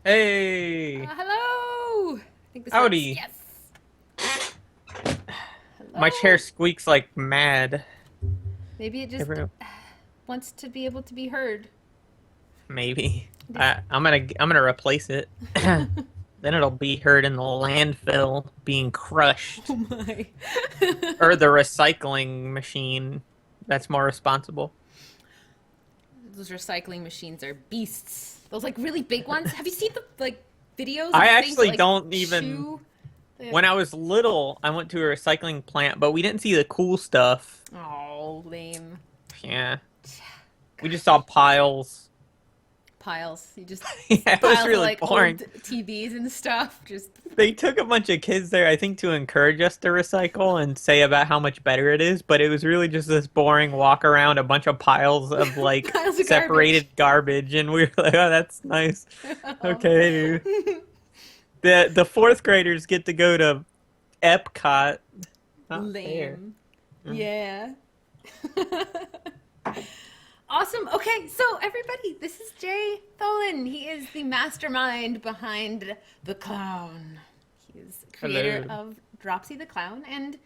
Hey, Hello! I think this works. howdy. Yes! My chair Hello! squeaks like mad. Maybe it just Every wants to be able to be heard. maybe. This. I'm gonna replace it. Then it'll be heard in the landfill being Oh crushed, my. or the recycling machine. That's more responsible. Those recycling machines are beasts. Those like really big ones. Have you seen the videos I of things that actually like don't even. chew? The... When I was little, I went to a recycling plant, but we didn't see the cool stuff. Oh, lame. Yeah, we just saw Gosh. piles. Piles. You just Yeah, it was piles of really like old boring. TVs and stuff. Just They took a bunch of kids there, I think, to encourage us to recycle and say about how much better it is, but it was really just this boring walk around a bunch of piles of like piles of garbage. separated garbage, and we were like, "Oh, that's nice." Okay. The fourth graders get to go to Epcot. Not fair. Lame. Mm. Yeah. Awesome. Okay, so everybody, this is Jay Tholen. He is the mastermind behind the clown. He is creator Hello. of Dropsy the Clown. And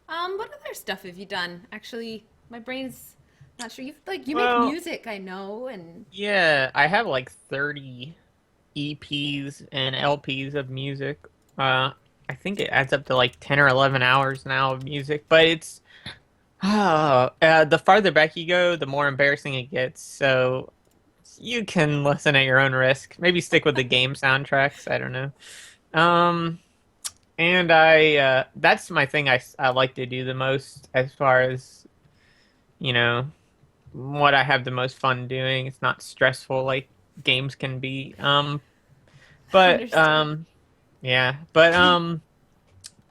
what other stuff have you done? Actually, my brain's not sure. You make Well, music, I know, and yeah, I have like 30 EPs and LPs of music. I think it adds up to like 10 or 11 hours now of music, but it's the farther back you go, the more embarrassing it gets. So you can listen at your own risk. Maybe stick with the game soundtracks. I don't know. Um, and that's my thing I like to do the most as far as, you know, what I have the most fun doing. It's not stressful like games can be. But understood. yeah, but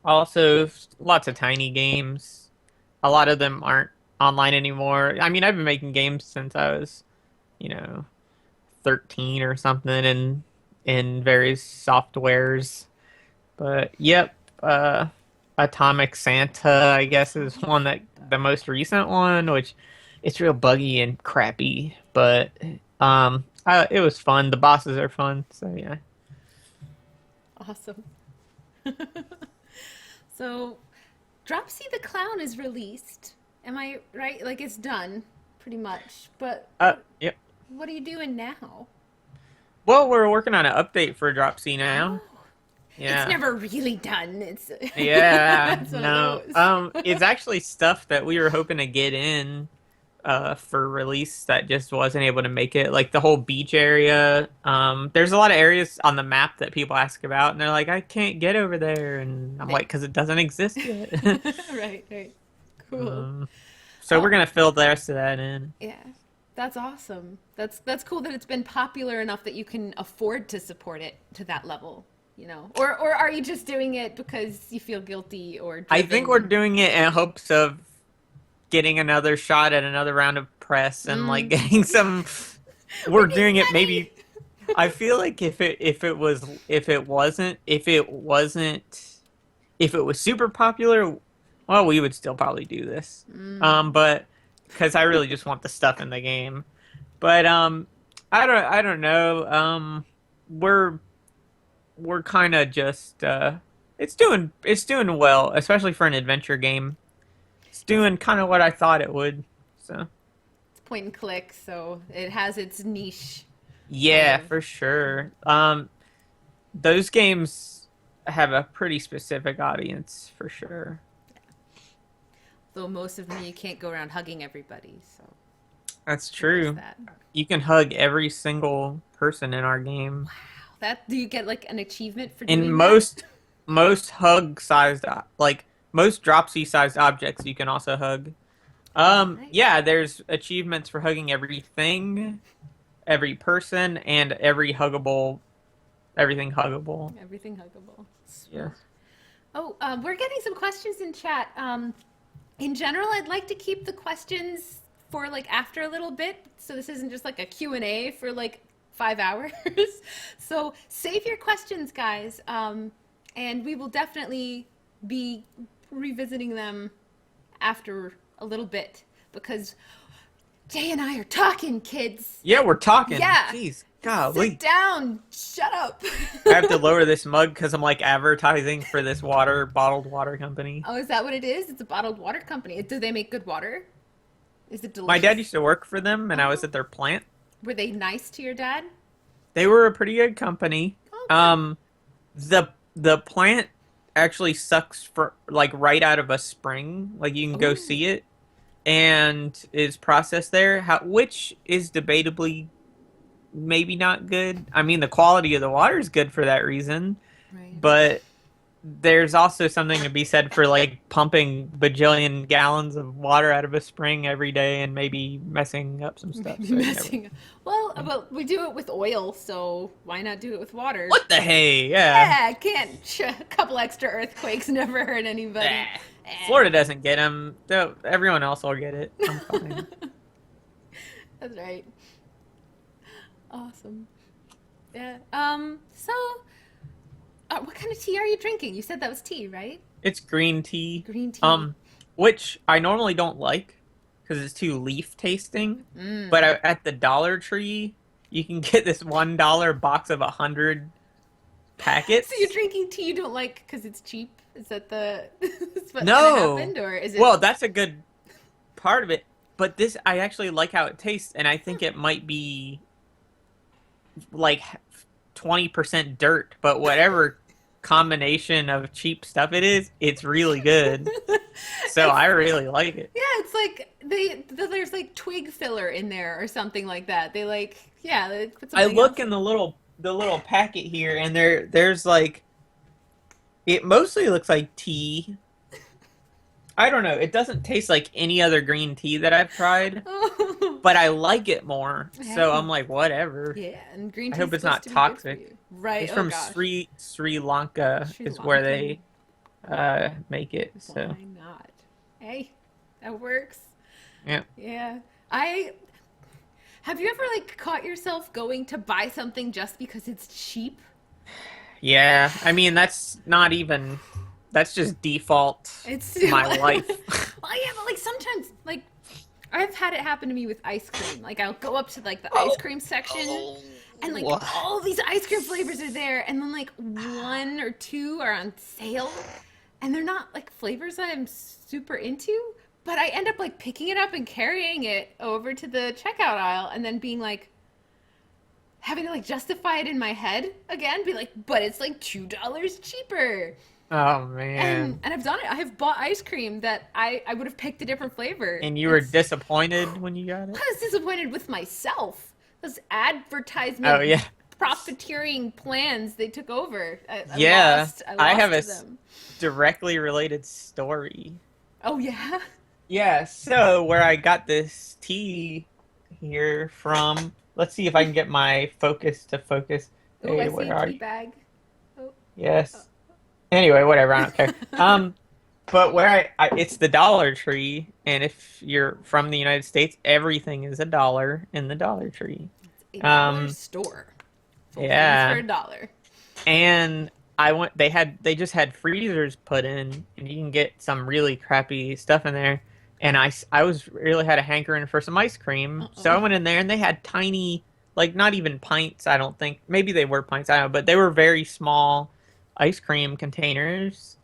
also lots of tiny games. A lot of them aren't online anymore. I mean, I've been making games since I was, you know, 13 or something in various softwares. But yep, Atomic Santa, I guess, is one that the most recent one, which it's real buggy and crappy, but it was fun. The bosses are fun, so yeah. Awesome. So, Dropsy the Clown is released. Am I right? Like it's done, pretty much. But Yep. what are you doing now? Well, we're working on an update for Dropsy now. Oh, it's Yeah. never really done. It's Yeah, it's one of no. those. It's actually stuff that we were hoping to get in for release that just wasn't able to make it. Like the whole beach area. There's a lot of areas on the map that people ask about and they're like, I can't get over there, and I'm like, because it doesn't exist yet. Right, right. Cool. um, so we're gonna fill the rest of that in. Yeah. That's awesome. That's cool that it's been popular enough that you can afford to support it to that level, you know. Or are you just doing it because you feel guilty or I think we're driven? doing it in hopes of getting another shot at another round of press and like Mm. getting some. We We're need doing it maybe. money. I feel like if it was super popular, well, we would still probably do this. Mm. But because I really just want the stuff in the game. But I don't know. We're we're kind of just it's doing well, especially for an adventure game. It's It's doing kind of what I thought it would. So it's point and click, so it has its niche kind yeah, of. for sure. Those games have a pretty specific audience for sure. Though most of them you can't go around hugging everybody, so That's there's true. that. You can hug every single person in our game. That do you get like an achievement for In doing that? most hug sized like most dropsy sized objects you can also hug. Nice. Yeah, there's achievements for hugging everything, every person, and everything huggable. Everything huggable. Yeah. Sweet. Oh, we're getting some questions in chat. In general, I'd like to keep the questions for like after a little bit, so this isn't just like a Q and A for like 5 hours. So save your questions, guys, and we will definitely be revisiting them after a little bit because Jay and I are talking, kids. Yeah, we're talking. Yeah, Jeez. Golly. Sit down. Shut up. I have to lower this mug because I'm like advertising for this bottled water company. Oh, is that what it is? It's a bottled water company. Do they make good water? Is it My dad delicious? used to work for them and I was Oh, at their plant. were they nice to your dad? They were a pretty good company. Oh, good. Um, the plant actually sucks for like right out of a spring. Like you can go Oh, see it and is processed there, which is debatably maybe not good. I mean, the quality of the water is good for that reason, right. but there's also something to be said for like pumping bajillion gallons of water out of a spring every day and maybe messing up some stuff. Maybe So you never. messing. Well, but we do it with oil, so why not do it with water? What the hey? Yeah. Yeah, can't. A couple extra earthquakes never hurt anybody. Ah. Eh. Florida doesn't get them. Everyone else will get it. I'm fine. That's right. Awesome. Yeah. So, what kind of tea are you drinking? You said that was tea, right? It's green tea, Green tea. um, which I normally don't like because it's too leaf tasting. But Mm. at the Dollar Tree, you can get this $1 box of 100 So you're packets. drinking tea you don't like because it's cheap? Is that the is what kind of No. happened, or is it? Well, that's a good part of it. But this, I actually like how it tastes, and I think it might be like 20% dirt, but whatever combination of cheap stuff it is, it's really good. So I It's really like it. yeah, it's like there's like twig filler in there or something like that. They like yeah, they put I something look else in in. the little packet here, and there's like it mostly looks like tea. I don't know. It doesn't taste like any other green tea that I've tried, Oh, but I like it more. So I'm hey, like, whatever. yeah, and green I tea is hope it's supposed not to be good for toxic. you, right? It's Oh from gosh, Sri Lanka Sri is where Lankan. they make it. So Why not? Hey, that works. yeah, Yeah, I have you ever like caught yourself going to buy something just because it's cheap? yeah. I mean, that's not even. That's just default It's my well, life. yeah, but like sometimes, like I've had it happen to me with ice cream. Like I'll go up to like the ice Oh, cream section, oh. and like all these ice cream flavors are there, and then like one or two are on sale, and they're not like flavors I'm super into. But I end up like picking it up and carrying it over to the checkout aisle, and then being like having to like justify it in my head again, be like, but it's like $2 cheaper. Oh And man. I've done it. I have bought ice cream that I would have picked a different flavor. And you were It's disappointed when you got it? I was disappointed with myself. Those Oh advertisement yeah. profiteering plans they took over. I Yeah. lost. I I have lost a to them. directly related story. Oh yeah. Yeah, so where I got this tea here from, let's see if I can get my focus to focus. Oh, I Hey, see where a are tea you? bag. Oh. Oh. Yes. Anyway, whatever, I don't care. But where it's the Dollar Tree, and if you're from the United States, everything is a dollar in the Dollar Tree. It's a dollar Um, store. Sold things for yeah. a dollar. And I went they just had freezers put in and you can get some really crappy stuff in there. And I was really had a hankering for some ice cream. So I Uh-oh. went in there and they had tiny like not even pints, I don't think. Maybe they were pints, I don't know, but they were very small ice cream containers.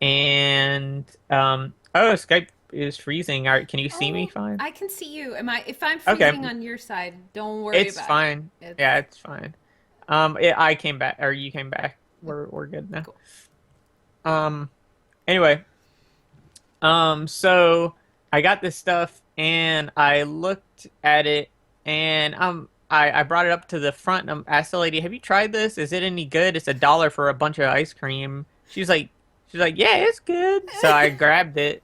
And oh, Skype is freezing. All right, can you see me Oh, fine? I can see you. Am I if I'm Okay. freezing on your side, don't worry It's about it. fine. It's Yeah, it's fine. I came back or you came back. We're good now. cool. Um anyway, so I got this stuff and I looked at it and I brought it up to the front and I asked the lady, "Have you tried this? Is it any good? It's a dollar for a bunch of ice cream." She's like, "Yeah, it's good." So I grabbed it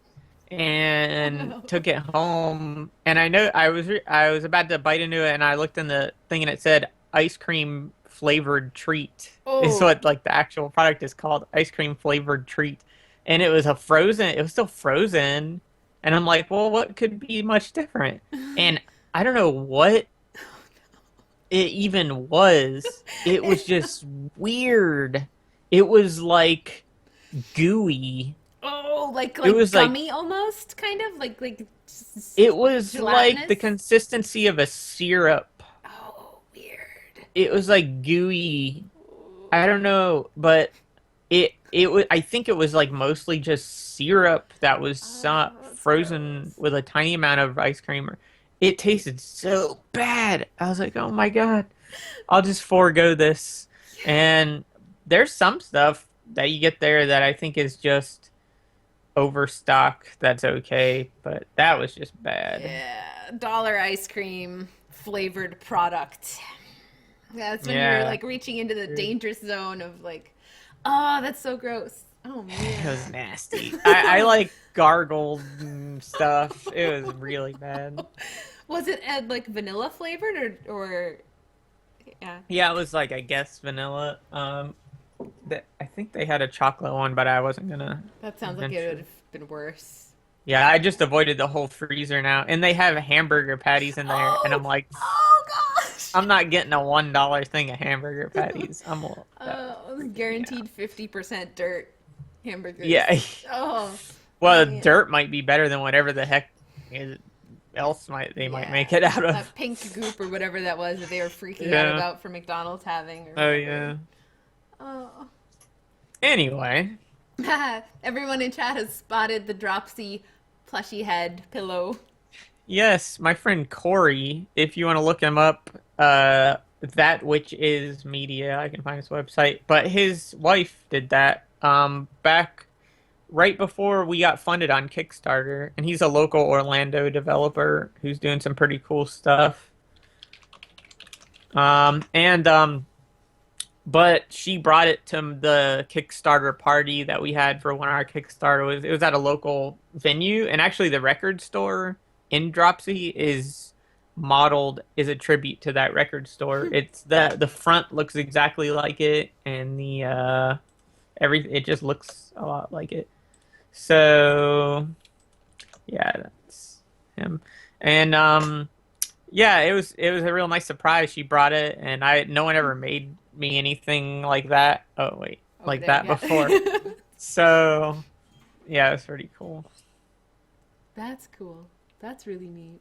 Oh and no. took it home. And I know I was about to bite into it and I looked in the thing and it said ice cream flavored treat is Oh. what like the actual product is called, ice cream flavored treat. And it was still frozen. And I'm like, well, what could be much different? And I don't know what it even was. It was just weird. It was like gooey. Oh, It like was like gummy almost, kind of it was like the gelatinous. consistency of a syrup. Oh, weird. it was like gooey. I don't know, but it was. I think it was like mostly just syrup that was Oh, that's frozen gross. with a tiny amount of ice cream. It tasted so bad. I was like, oh my God, I'll just forego this. And there's some stuff that you get there that I think is just overstock. That's okay, but that was just bad. Yeah, dollar ice cream flavored product. That's when you're Yeah, like reaching into the it dangerous zone of like, oh, that's so gross. Oh was man. nasty. I like gargled and stuff. It was really bad. Was it like vanilla flavored or yeah? Yeah, it was like I guess vanilla. I think they had a chocolate one, but I wasn't gonna That sounds like it would venture. have been worse. Yeah, I just avoided the whole freezer now, and they have hamburger patties in there, and I'm Oh, like, oh gosh. I'm not getting a $1 thing of hamburger patties. Yeah, Guaranteed 50% dirt hamburgers. yeah. Oh, Well, man. dirt might be better than whatever the heck is, else might they might Yeah. make it out of. That pink goop or whatever that was that they were freaking out Yeah. about for McDonald's having or Oh whatever. yeah. Oh. Anyway, Everyone in chat has spotted the Dropsy plushy head pillow. yes, my friend Corey, if you want to look him up, that which is media, I can find his website. But his wife did that back right before we got funded on Kickstarter, and he's a local Orlando developer who's doing some pretty cool stuff. And but she brought it to the Kickstarter party that we had for when our Kickstarter was. It was at a local venue, and actually the record store in Dropsy is a tribute to that record store. It's the front looks exactly like it, and the it just looks a lot like it. So yeah, that's him. And yeah, it was a real nice surprise. She brought it, and I no one ever made me anything like that. Oh wait, Over like there, that before. yeah. So yeah, it's pretty cool. That's cool. That's really neat.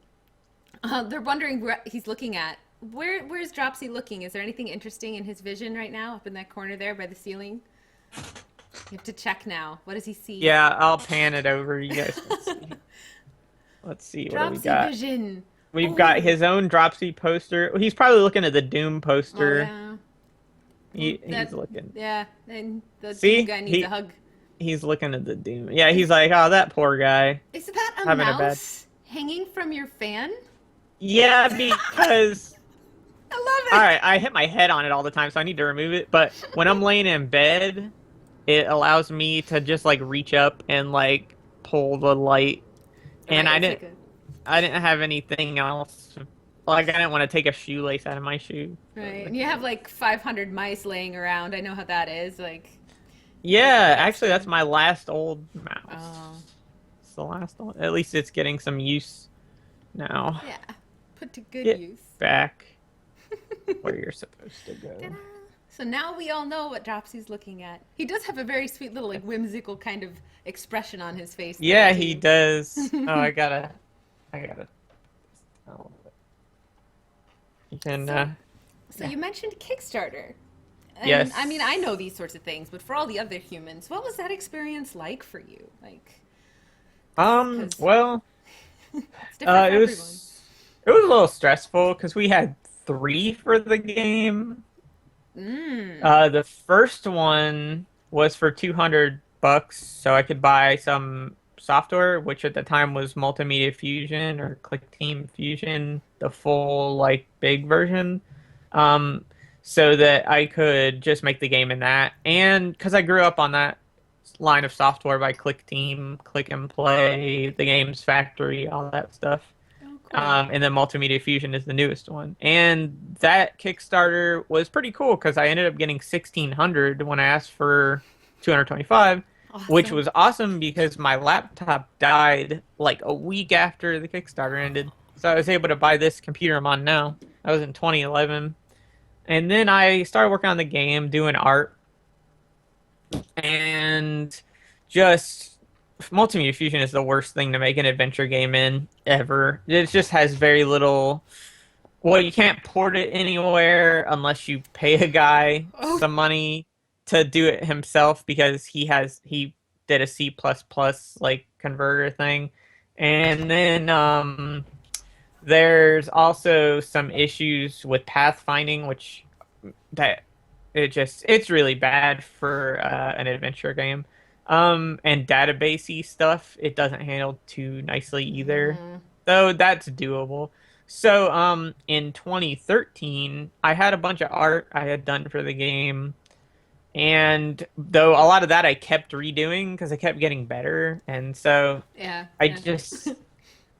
They're wondering where he's looking at. Where's Dropsy looking? Is there anything interesting in his vision right now, up in that corner there by the ceiling? You have to check now. What does he see? Yeah, I'll pan it over. You guys can see. Let's see what do we Dropsy got. vision. We've got Oh, his own Dropsy poster. He's probably looking at the Doom oh poster. yeah. Well, He's looking. yeah. And the Doom See, guy needs a hug. he's looking at the Doom. Yeah, he's like, oh, that poor guy Is that a having a bad. mouse hanging from your fan? Yeah, because I all love it. right, I hit my head on it all the time, so I need to remove it. But when I'm laying in bed, it allows me to just like reach up and like pull the light. And Right, it's like a I didn't have anything else. Like I didn't want to take a shoelace out of my shoe. right. And you have like 500 mice laying around. I know how that is. Like, Yeah, actually, that's my last old mouse. oh, It's the last one. At least it's getting some use now. yeah. Put to good Get use. back where you're supposed to go. Ta-da. So now we all know what Dropsy's looking at. He does have a very sweet little like whimsical kind of expression on his face. There, Yeah, he too. does. Oh, I gotta. Oh, you can. So you mentioned Kickstarter. And Yes. I mean, I know these sorts of things, but for all the other humans, what was that experience like for you? Like, 'cause Well, it's different for it everyone. was a little stressful because we had three for the game. The first one was for $200, so I could buy some software, which at the time was Multimedia Fusion or ClickTeam Fusion, the full like big version, so that I could just make the game in that. And because I grew up on that line of software by ClickTeam, Click and Play, the Games Factory, all that stuff. Oh, cool. And then Multimedia Fusion is the newest one. And that Kickstarter was pretty cool because I ended up getting 1,600 when I asked for 225, which Awesome. was awesome because my laptop died like a week after the Kickstarter ended. So I was able to buy this computer I'm on now. That was in 2011. And then I started working on the game, doing art, and just Multimedia Fusion is the worst thing to make an adventure game in ever. It just has very little Well, you can't port it anywhere unless you pay a guy Oh, some money to do it himself because he did a C++ like converter thing. And then there's also some issues with pathfinding, which that it's really bad for an adventure game. And databasey stuff it doesn't handle too nicely either, though that's doable. So in 2013, I had a bunch of art I had done for the game, and though a lot of that I kept redoing because I kept getting better, and so yeah, I yeah. just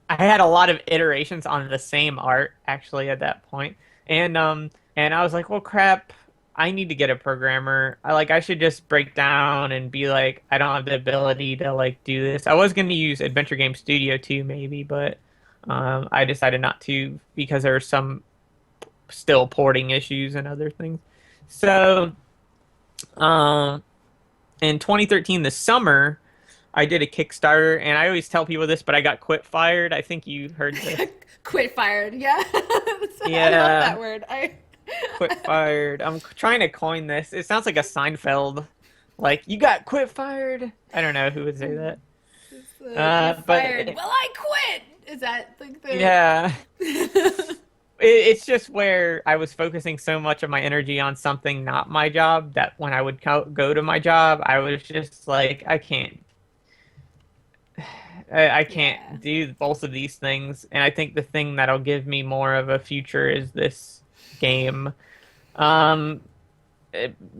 I had a lot of iterations on the same art actually at that point. And I was like, well crap, I need to get a programmer. I should just break down and be like, I don't have the ability to like do this. I was going to use Adventure Game Studio too maybe, but I decided not to because there were some still porting issues and other things. So, um in 2013 this summer I did a Kickstarter, and I always tell people this, but I got quit fired. I think you heard this. Quit fired. Yeah. I love that Yeah, word. I quit fired. I'm trying to coin this. It sounds like a Seinfeld. Like, you got quit fired. I don't know who would say that. Get But fired. Well, I quit. Is that like the? yeah, it's just where I was focusing so much of my energy on something not my job that when I would go to my job, I was just like, I Yeah. can't do both of these things. And I think the thing that'll give me more of a future is this game. Um,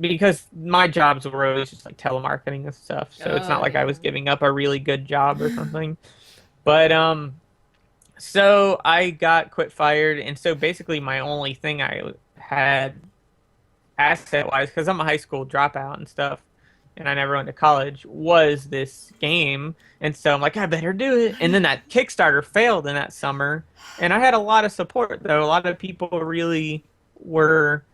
because my jobs were always just like telemarketing and stuff, so it's Oh not like I yeah. was giving up a really good job or something. But so I got quit fired, and so basically my only thing I had asset wise, because I'm a high school dropout and stuff, and I never went to college, was this game. And so I'm like, I better do it. And then that Kickstarter failed in that summer, and I had a lot of support though. A lot of people really were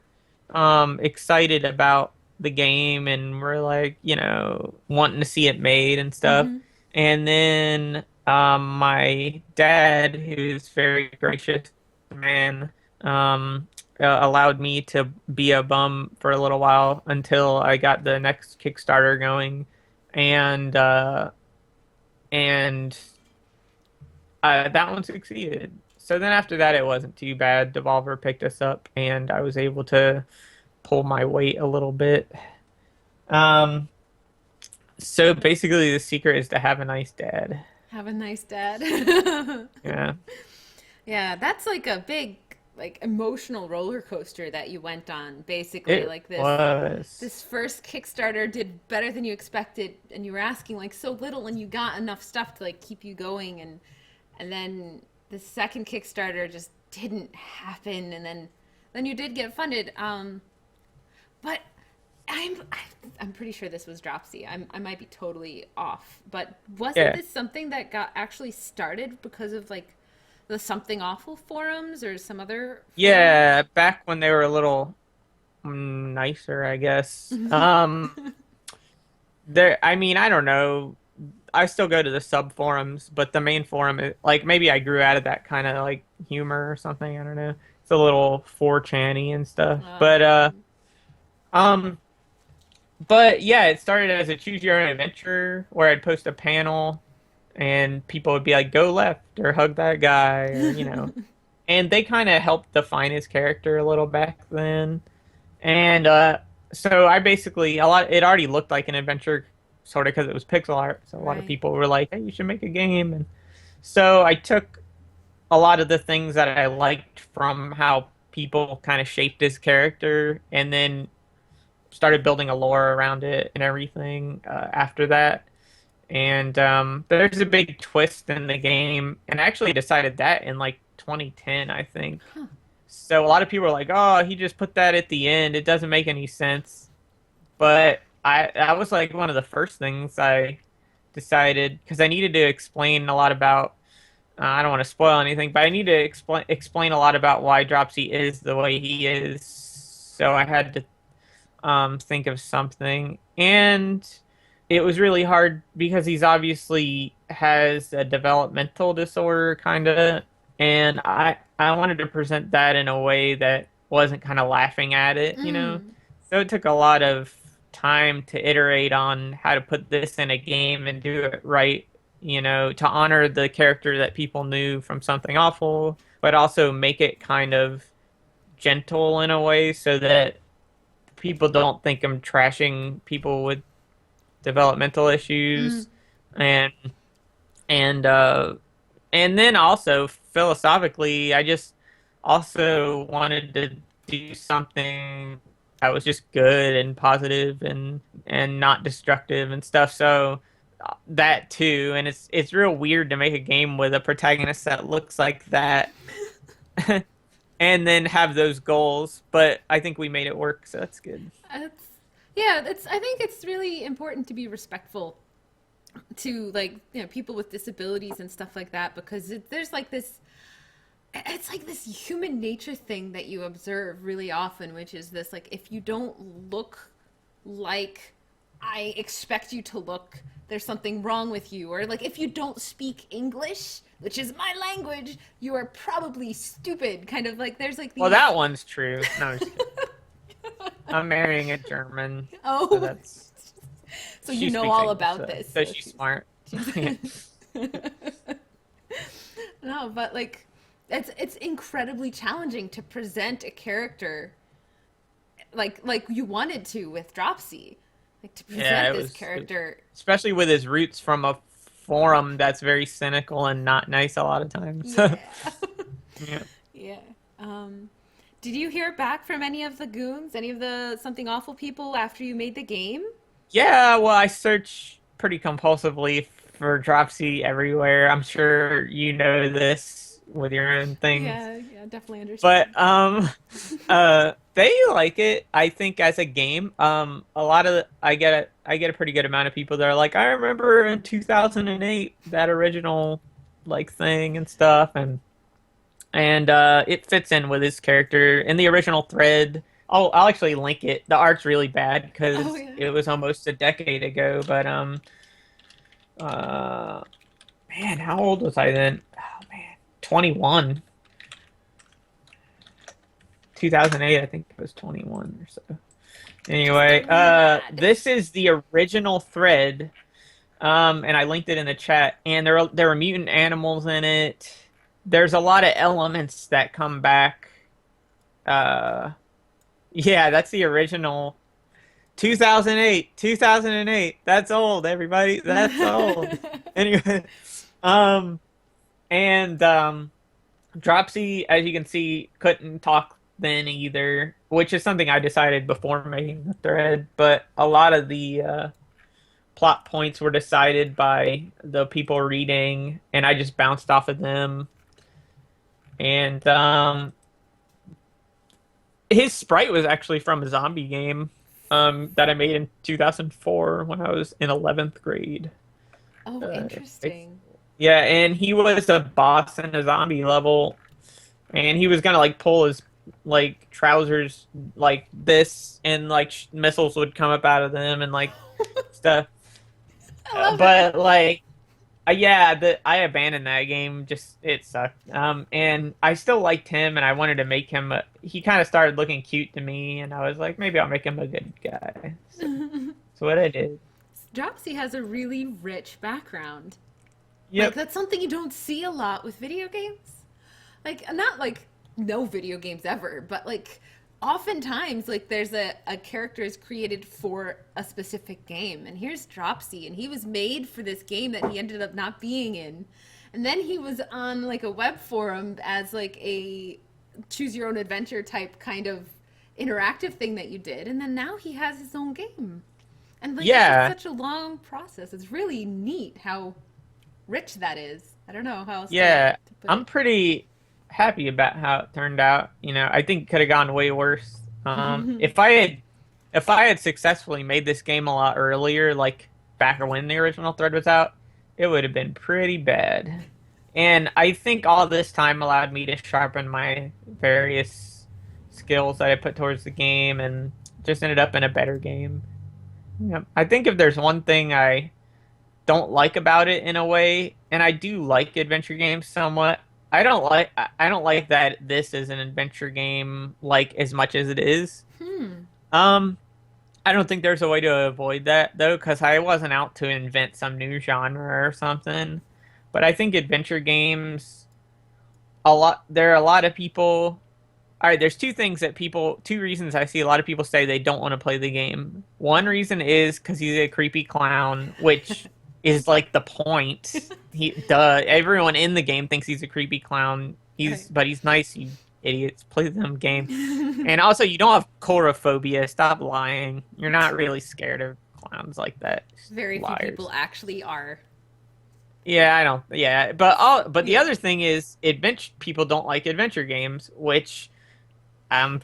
excited about the game and were like, wanting to see it made and stuff. Mm-hmm. And then my dad, who's very gracious man, allowed me to be a bum for a little while until I got the next Kickstarter going, and and that one succeeded. So then after that, it wasn't too bad. Devolver picked us up, and I was able to pull my weight a little bit. Um, so basically, the secret is to have a nice dad. Have a nice dad. Yeah. Yeah, that's like a big like emotional roller coaster that you went on basically It like was. this first Kickstarter did better than you expected and you were asking like so little and you got enough stuff to like keep you going and then the second Kickstarter just didn't happen and then you did get funded but I'm pretty sure this was Dropsy. I might be totally off, but wasn't Yeah. this something that got actually started because of like the Something Awful forums or some other forum? Yeah, back when they were a little nicer, I guess. There, I mean, I don't know. I still go to the sub forums, but the main forum is like maybe I grew out of that kind of like humor or something. I don't know. It's a little 4chan-y and stuff. Um, but yeah, it started as a choose your own adventure where I'd post a panel and people would be like, go left or hug that guy or. And they kind of helped define his character a little back then. And so I basically it already looked like an adventure sort of because it was pixel art. So a lot of Right. people were like, hey, you should make a game. And so I took a lot of the things that I liked from how people kind of shaped his character and then started building a lore around it and everything after that. And there's a big twist in the game, and I actually decided that in like 2010, I think. Huh. So a lot of people are like, "Oh, he just put that at the end. It doesn't make any sense." But I was like one of the first things I decided because I needed to explain a lot about. I don't want to spoil anything, but I need to explain a lot about why Dropsy is the way he is. So I had to think of something. And it was really hard because he's obviously has a developmental disorder, kind of. and I wanted to present that in a way that wasn't kind of laughing at it, you know. Mm. So it took a lot of time to iterate on how to put this in a game and do it right, you know, to honor the character that people knew from Something Awful, but also make it kind of gentle in a way so that people don't think I'm trashing people with developmental Mm. issues, and and uh and then also philosophically, I just also wanted to do something that was just good and positive and not destructive and stuff. So that too, and it's real weird to make a game with a protagonist that looks like that and then have those goals. But I think we made it work, so that's good. It's, yeah, it's, I think it's really important to be respectful to like, you know, people with disabilities and stuff like that, because there's like this, it's like this human nature thing that you observe really often, which is this, like, if you don't look like I expect you to look, there's something wrong with you. Or like, if you don't speak English, which is my language, you are probably stupid. Kind of like, there's like Well, these. that one's true. No, I'm just kidding. I'm marrying a German, so Oh, that's so you she know speaks all English, about so, this. so So she's smart. Yeah. no, but like, it's incredibly challenging to present a character like you wanted to with Dropsy, like to Yeah, present this it, character. especially with his roots from a forum that's very cynical and not nice a lot of times. Yeah. Yeah. Yeah. Um, did you hear back from any of the goons, any of the Something Awful people after you made the game? Yeah, well, I search pretty compulsively for Dropsy everywhere. I'm sure you know this with your own things. Yeah, yeah, definitely understand. But they like it, I think, as a game. A lot of I get a pretty good amount of people that are like, I remember in 2008 that original like thing and stuff, and it fits in with his character in the original thread. I'll actually link it. The art's really bad Oh because yeah. it was almost a decade ago, but uh man, how old was I then? Oh man, 21. 2008, I think it was 21 or so. Just a Anyway, lad. this is the original thread, and I linked it in the chat. And there are mutant animals in it. There's a lot of elements that come back. Uh, yeah, that's the original 2008. 2008. That's old, everybody. That's old. Anyway, um, and Dropsy, as you can see, couldn't talk then either, which is something I decided before making the thread. But a lot of the plot points were decided by the people reading, and I just bounced off of them. And his sprite was actually from a zombie game that I made in 2004 when I was in 11th grade. Oh, It's, interesting. yeah, and he was a boss in a zombie level, and he was gonna like pull his like trousers like this, and like missiles would come up out of them and like stuff. I love it. But like, yeah, I abandoned that game. Just it sucked. And I still liked him, and I wanted to make him. He kind of started looking cute to me, and I was like, maybe I'll make him a good guy. So what I did. Dropsy has a really rich background. Like Yep. that's something you don't see a lot with video games. Like not like no video games ever, but like oftentimes like there's a character is created for a specific game. And here's Dropsy, and he was made for this game that he ended up not being in. And then he was on like a web forum as like a choose your own adventure type kind of interactive thing that you did. And then now he has his own game. And like it's just Yeah. such a long process. It's really neat how rich that is. I don't know how else Yeah. to put I'm it. pretty happy about how it turned out. You know, I think it could have gone way worse. If I had successfully made this game a lot earlier, like back when the original thread was out, it would have been pretty bad. And I think all this time allowed me to sharpen my various skills that I put towards the game and just ended up in a better game. Yeah. I think if there's one thing I don't like about it in a way, and I do like adventure games somewhat, I don't like that this is an adventure game like as much as it is. Hmm. Um, I don't think there's a way to avoid that though, because I wasn't out to invent some new genre or something. But I think adventure games there are a lot of people. All right, there's two reasons I see a lot of people say they don't want to play the game. One reason is because he's a creepy clown, which is like the point. Everyone in the game thinks he's a creepy clown. Right. But he's nice, you idiots. Play the damn game. And also, you don't have chorophobia. Stop lying. You're not really scared of clowns like that. Very few people Liars. actually are. Yeah, I don't. Yeah, but the Yeah. other thing is, adventure people don't like adventure games, which um,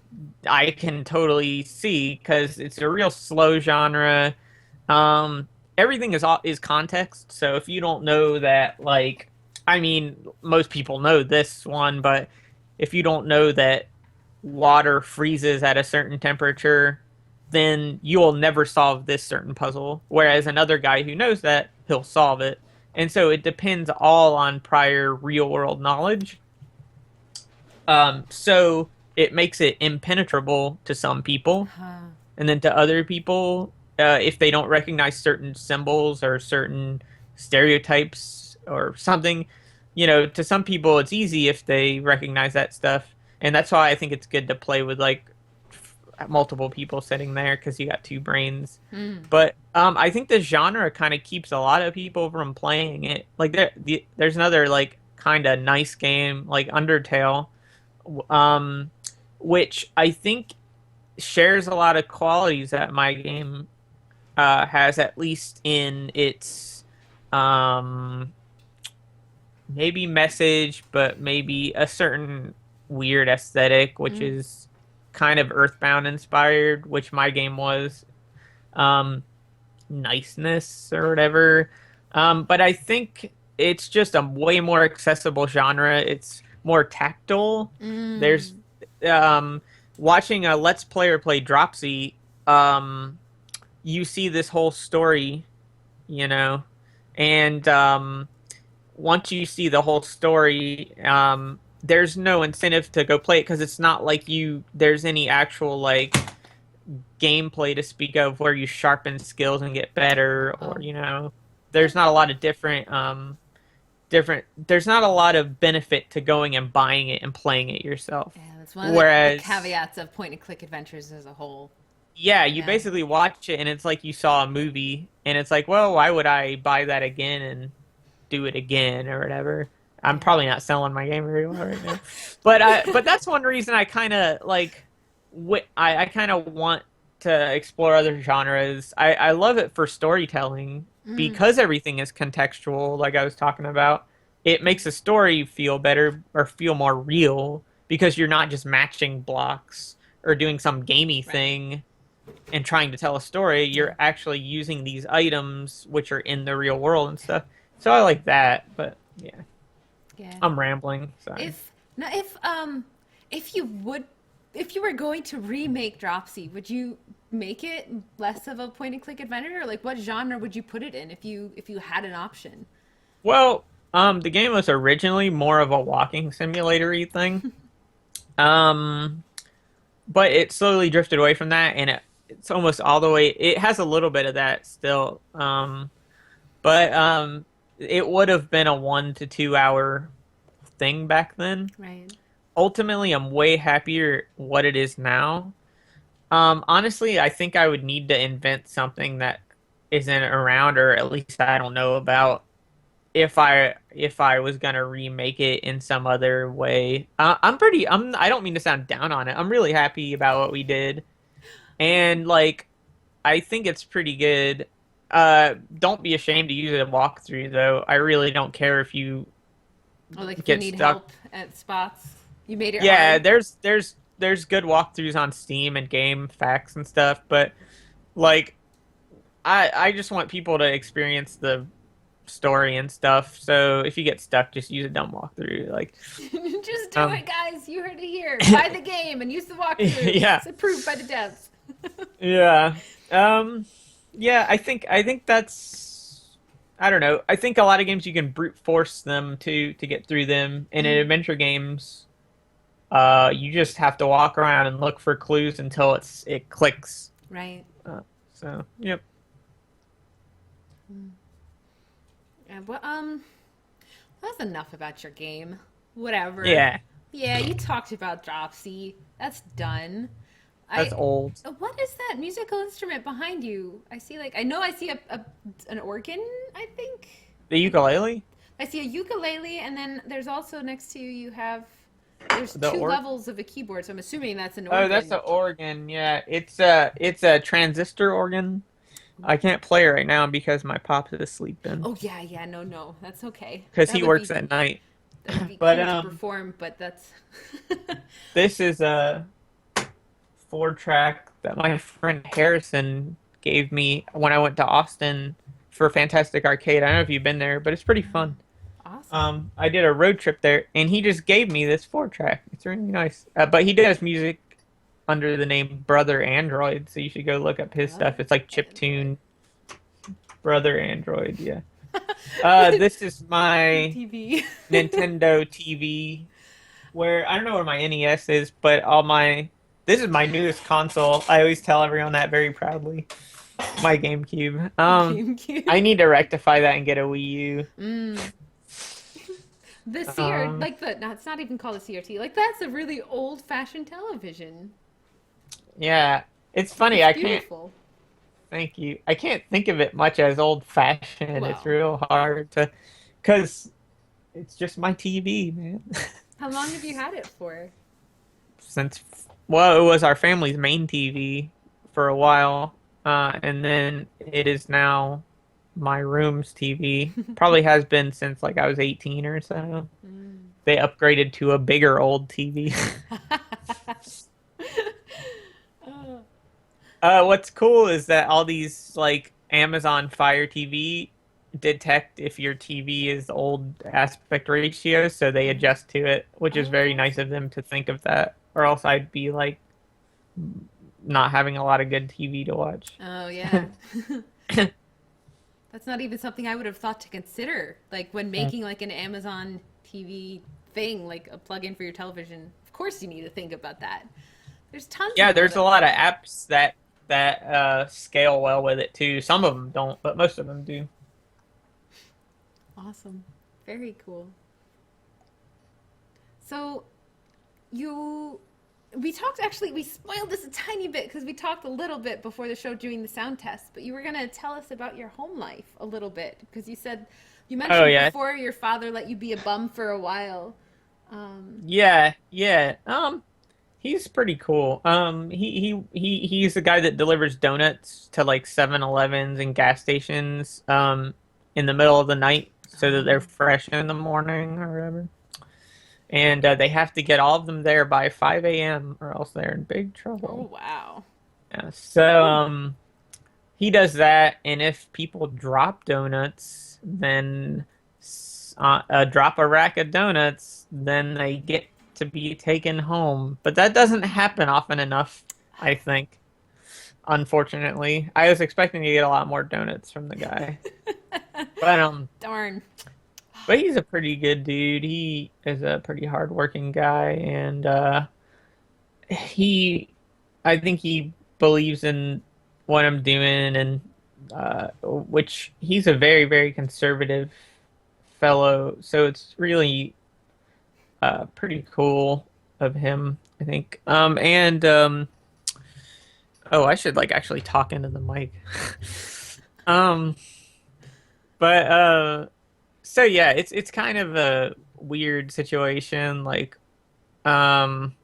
I can totally see because it's a real slow genre. Everything is context. So if you don't know that, like, I mean, most people know this one, but if you don't know that water freezes at a certain temperature, then you'll never solve this certain puzzle. Whereas another guy who knows that, he'll solve it. And so it depends all on prior real world knowledge. So it makes it impenetrable to some people, Huh. and then to other people, if they don't recognize certain symbols or certain stereotypes or something, to some people it's easy if they recognize that stuff, and that's why I think it's good to play with like multiple people sitting there because you got two brains. Hmm. But I think the genre kind of keeps a lot of people from playing it. Like there's another like kind of nice game like Undertale, um, which I think shares a lot of qualities that my game has, at least in its um, maybe message, but maybe a certain weird aesthetic, which Hmm. is kind of Earthbound inspired, which my game was. Um, Niceness or whatever. But I think it's just a way more accessible genre. It's more tactile. There's Mm. um, watching a Let's Player play Dropsy. Um, you see this whole story, you know, and once you see the whole story, there's no incentive to go play it because it's not like there's any actual like gameplay to speak of where you sharpen skills and get better, or Oh. there's not a lot of different there's not a lot of benefit to going and buying it and playing it yourself. Yeah, that's one of the Whereas caveats of point and click adventures as a whole. yeah, you Yeah. basically watch it and it's like you saw a movie and it's like, well, why would I buy that again and do it again or whatever? I'm Yeah. probably not selling my game very well right now. But that's one reason I kind of like I kind of want to explore other genres. I love it for storytelling Mm. because everything is contextual, like I was talking about. It makes a story feel better or feel more real because you're not just matching blocks or doing some gamey Right. thing and trying to tell a story. Yeah. You're actually using these items which are in the real world and stuff. So I like that, but yeah, Yeah. I'm rambling. Sorry. If now if you would if you were going to remake Dropsy, would you make it less of a point and click adventure? Or like what genre would you put it in if you had an option? Well, the game was originally more of a walking simulator-y thing. Um, but it slowly drifted away from that, and it's almost all the way. It has a little bit of that still. But it would have been a 1 to 2 hour thing back then. Right. Ultimately, I'm way happier what it is now. Honestly, I think I would need to invent something that isn't around, or at least I don't know about, if I was gonna remake it in some other way. I don't mean to sound down on it. I'm really happy about what we did, and like I think it's pretty good. Don't be ashamed to use a walkthrough though. I really don't care if you Or like if you get need stuck. help at spots, you made it Yeah, hard. there's good walkthroughs on Steam and Game Facts and stuff, but like I just want people to experience the story and stuff. So if you get stuck, just use a dumb walkthrough. Like, Just do um, it, guys. You heard it here. Buy the game and use the walkthrough. yeah, It's approved by the devs. yeah, yeah. I think I don't know. I think a lot of games you can brute force them to get through them, and in Mm, adventure games, you just have to walk around and look for clues until it clicks. right. Uh, so, yep. Mm. Yeah, well, that's enough about your game. Whatever. Yeah, Yeah, you talked about Dropsy. That's done. that's I. old. What is that musical instrument behind you? I see, like, I know I see an organ, I think. The ukulele? I see a ukulele, and then there's also next to you, you have. There's The two org? levels of a keyboard, so I'm assuming that's an Oh, that's organ. the organ. Yeah, it's a transistor organ. I can't play right now because my pop is sleeping Oh, yeah, yeah, no, no. That's okay. because he works at night. That would be But cool to perform, but that's. this is a 4 track that my friend Harrison gave me when I went to Austin for Fantastic Arcade. I don't know if you've been there, but it's pretty fun. Awesome. I did a road trip there, and he just gave me this 4 track. It's really nice. But he does music under the name Brother Android, so you should go look up his stuff. Brother It's like Android. chiptune Brother Android. Yeah. This is my TV. Nintendo TV, where I don't know where my NES is, but all my this is my newest console. I always tell everyone that very proudly. My GameCube. I GameCube. need to rectify that and get a Wii U. Mm. The CR, Um, like the, no, it's not even called a CRT. Like that's a really old-fashioned television. yeah, it's funny. It's I can't. beautiful. Thank you. I can't think of it much as old fashioned. It's Well, real hard to, cause it's just my TV, man. how long have you had it for? Since well, it was our family's main TV for a while, and then it is now my room's TV. Probably has been since like I was 18 or so. Mm. They upgraded to a bigger old TV. Oh. What's cool is that all these like Amazon Fire TV detect if your TV is old aspect ratio, so they adjust to it, which is very Oh, nice of them to think of that. Or else I'd be like not having a lot of good TV to watch. oh yeah. That's not even something I would have thought to consider. Like when making like an Amazon TV thing, like a plug-in for your television. Of course you need to think about that. There's tons of Yeah, those there's a out lot of there. apps that scale well with it too. Some of them don't, but most of them do. Awesome. Very cool. So you we talked actually we spoiled this a tiny bit because we talked a little bit before the show doing the sound test, but you were going to tell us about your home life a little bit because you Oh mentioned yeah, before your father let you be a bum for a while. yeah, yeah. He's pretty cool. He's the guy that delivers donuts to like 7-Elevens and gas stations in the middle of the night so that they're Oh, fresh in the morning or whatever. And they have to get all of them there by 5 a.m. or else they're in big oh trouble. wow. Yeah, so he does that, and if people drop donuts, then drop a rack of donuts, then they get to be taken home. But that doesn't happen often enough, I think. Unfortunately, I was expecting to get a lot more donuts from the guy, but Darn. but he's a pretty good dude. He is a pretty hardworking guy, and he, I think he believes in what I'm doing, and which he's a very, very conservative fellow. So it's really pretty cool of him, I think. Oh, I should like actually talk into the mic. um, but so yeah, it's kind of a weird situation. Like, um,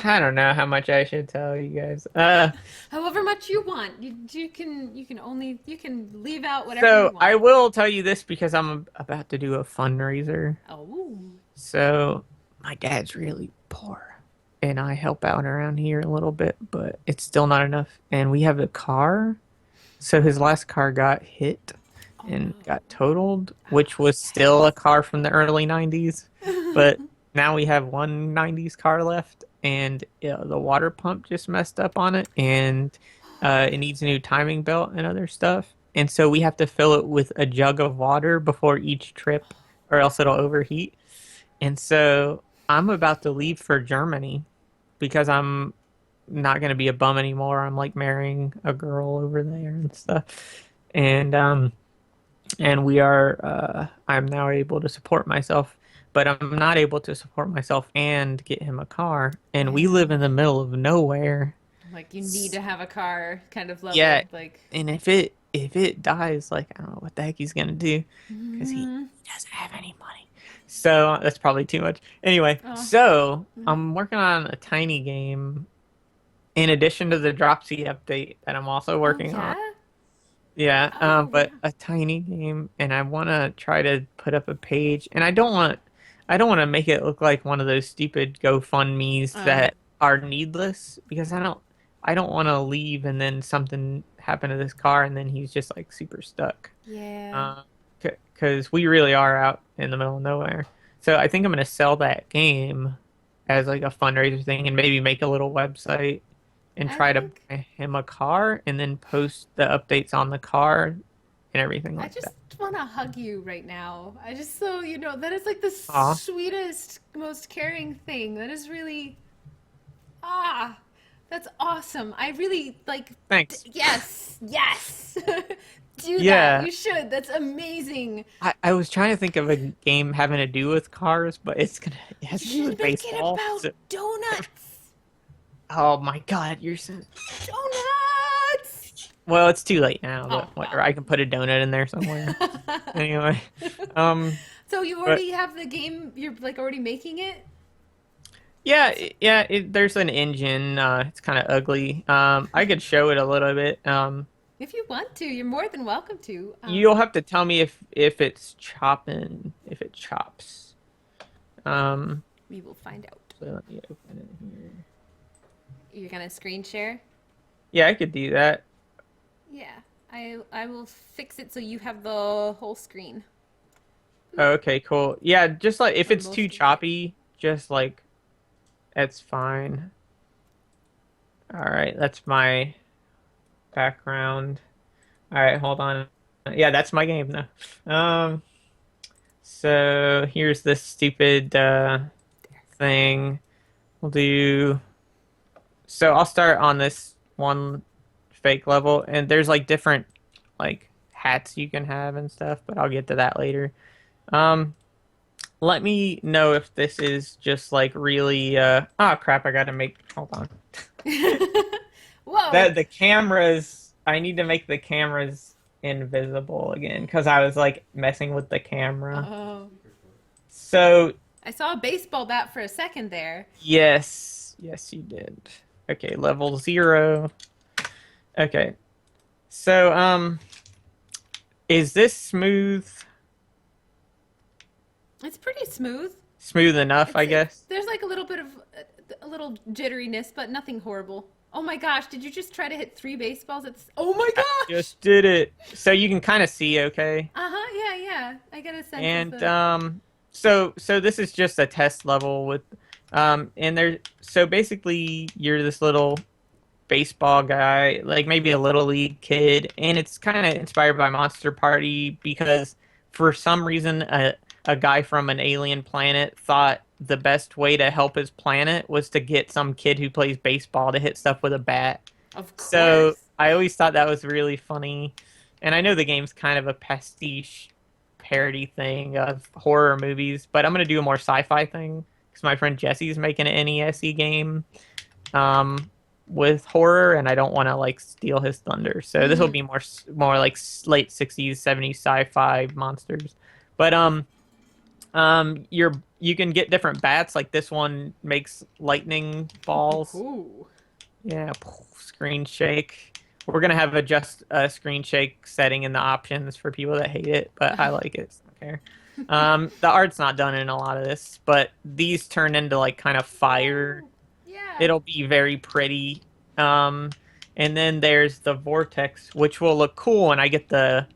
I don't know how much I should tell you guys. However much you want. You can only you can leave out whatever you So I want. will tell you this because I'm about to do a fundraiser. Oh. So my dad's really poor, and I help out around here a little bit, but it's still not enough. And we have a car, so his last car got hit Oh and no. got totaled, which was still a car from the early 90s. But now we have one 90s car left, and the water pump just messed up on it, and it needs a new timing belt and other stuff. and so we have to fill it with a jug of water before each trip, or else it'll overheat. And so I'm about to leave for Germany because I'm not gonna be a bum anymore. I'm like marrying a girl over there and stuff. And we are I'm now able to support myself, but I'm not able to support myself and get him a car. And we live Yeah. in the middle of nowhere. Like you need to have a car kind of Yeah, level. Like, and if it dies, like I don't know what the heck he's gonna do because he mm, doesn't have any money. So that's probably too much. Anyway, oh, so I'm working on a tiny game in addition to the Dropsy update that I'm also oh working on. yeah. Yeah, Oh but wow. a tiny game, and I want to try to put up a page, and I don't want to make it look like one of those stupid GoFundMe's Oh that are needless because I don't want to leave and then something happen to this car and then he's just like super stuck. yeah. Uh, because we really are out in the middle of nowhere. So I think I'm gonna sell that game as like a fundraiser thing and maybe make a little website and I try to think buy him a car and then post the updates on the car and everything I like just that. want to hug you right now. I just so you know that is like the Aw, sweetest, most caring thing. That is really ah, that's awesome. I really like thanks. yes, yes. Do that. Yeah, You should. That's amazing. I was trying to think of a game having to do with cars, but it You has to do should with make it baseball. about So, donuts. oh my God, you're so Donuts. well. It's too late now, Oh, but whatever. well. I can put a donut in there somewhere. Anyway, um, So you but already have the game, you're like already making it? yeah, there's an engine. It's kind of ugly. I could show it a little bit. If you want to, you're more than welcome to. You'll have to tell me if it's chopping, if it chops. Um, We will find out. so let me open it here. You're gonna screen share? Yeah, I could do that. Yeah. I will fix it so you have the whole screen. Okay, cool. Yeah, just like if Or it's too most of it. choppy, just like it's fine. All right, that's my background. All right, hold on. Yeah, that's my game now. So here's this stupid thing. We'll do. So I'll start on this one fake level, and there's like different like hats you can have and stuff, but I'll get to that later. Um, Let me know if this is just like really oh crap, I gotta make hold on. Whoa. The cameras I need to make the cameras invisible again because I was like messing with the camera. Oh. So I saw a baseball bat for a second there. yes, yes you did. Okay, level 0. Okay. So is this It's pretty smooth. smooth enough, I It's guess? there's like a little bit of a little jitteriness, but nothing horrible. Oh my gosh, did you just try to hit three baseballs at Oh my I gosh! just did it. So you can kind of see, okay? Uh-huh, yeah, yeah. I get a sense of And the so this is just a test level with and there so basically you're this little baseball guy, like maybe a little league kid, and it's kind of inspired by Monster Party because for some reason a guy from an alien planet thought the best way to help his planet was to get some kid who plays baseball to hit stuff with a bat. of So course. I always thought that was really funny. And I know the game's kind of a pastiche parody thing of horror movies, but I'm gonna do a more sci-fi thing because my friend Jesse's making an NESE game with horror, and I don't want to like steal his thunder. So this will Mm-hmm. be more like late '60s, '70s sci-fi monsters. But you can get different bats. Like this one makes lightning balls. Ooh. Yeah, screen shake. We're gonna have adjust a screen shake setting in the options for people that hate it, but I like it. So I don't care. The art's not done in a lot of this, but these turn into like kind of fire. Oh, yeah. It'll be very pretty. And then there's the vortex, which will look cool when I get the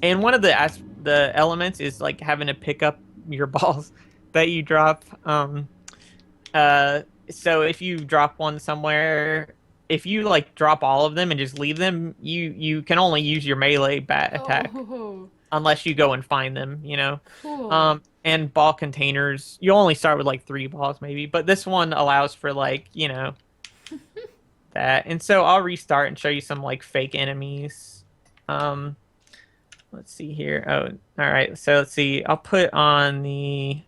and one of the elements is like having to pick up your balls that you drop. Uh, so if you drop one somewhere if you like drop all of them and just leave them, you can only use your melee bat attack Oh, unless you go and find them, you know. cool. And ball containers, you only start with like 3 balls maybe, but this one allows for like, you know, that. And so I'll restart and show you some like fake enemies. Um, let's see here. Oh, all right. So let's see. I'll put on the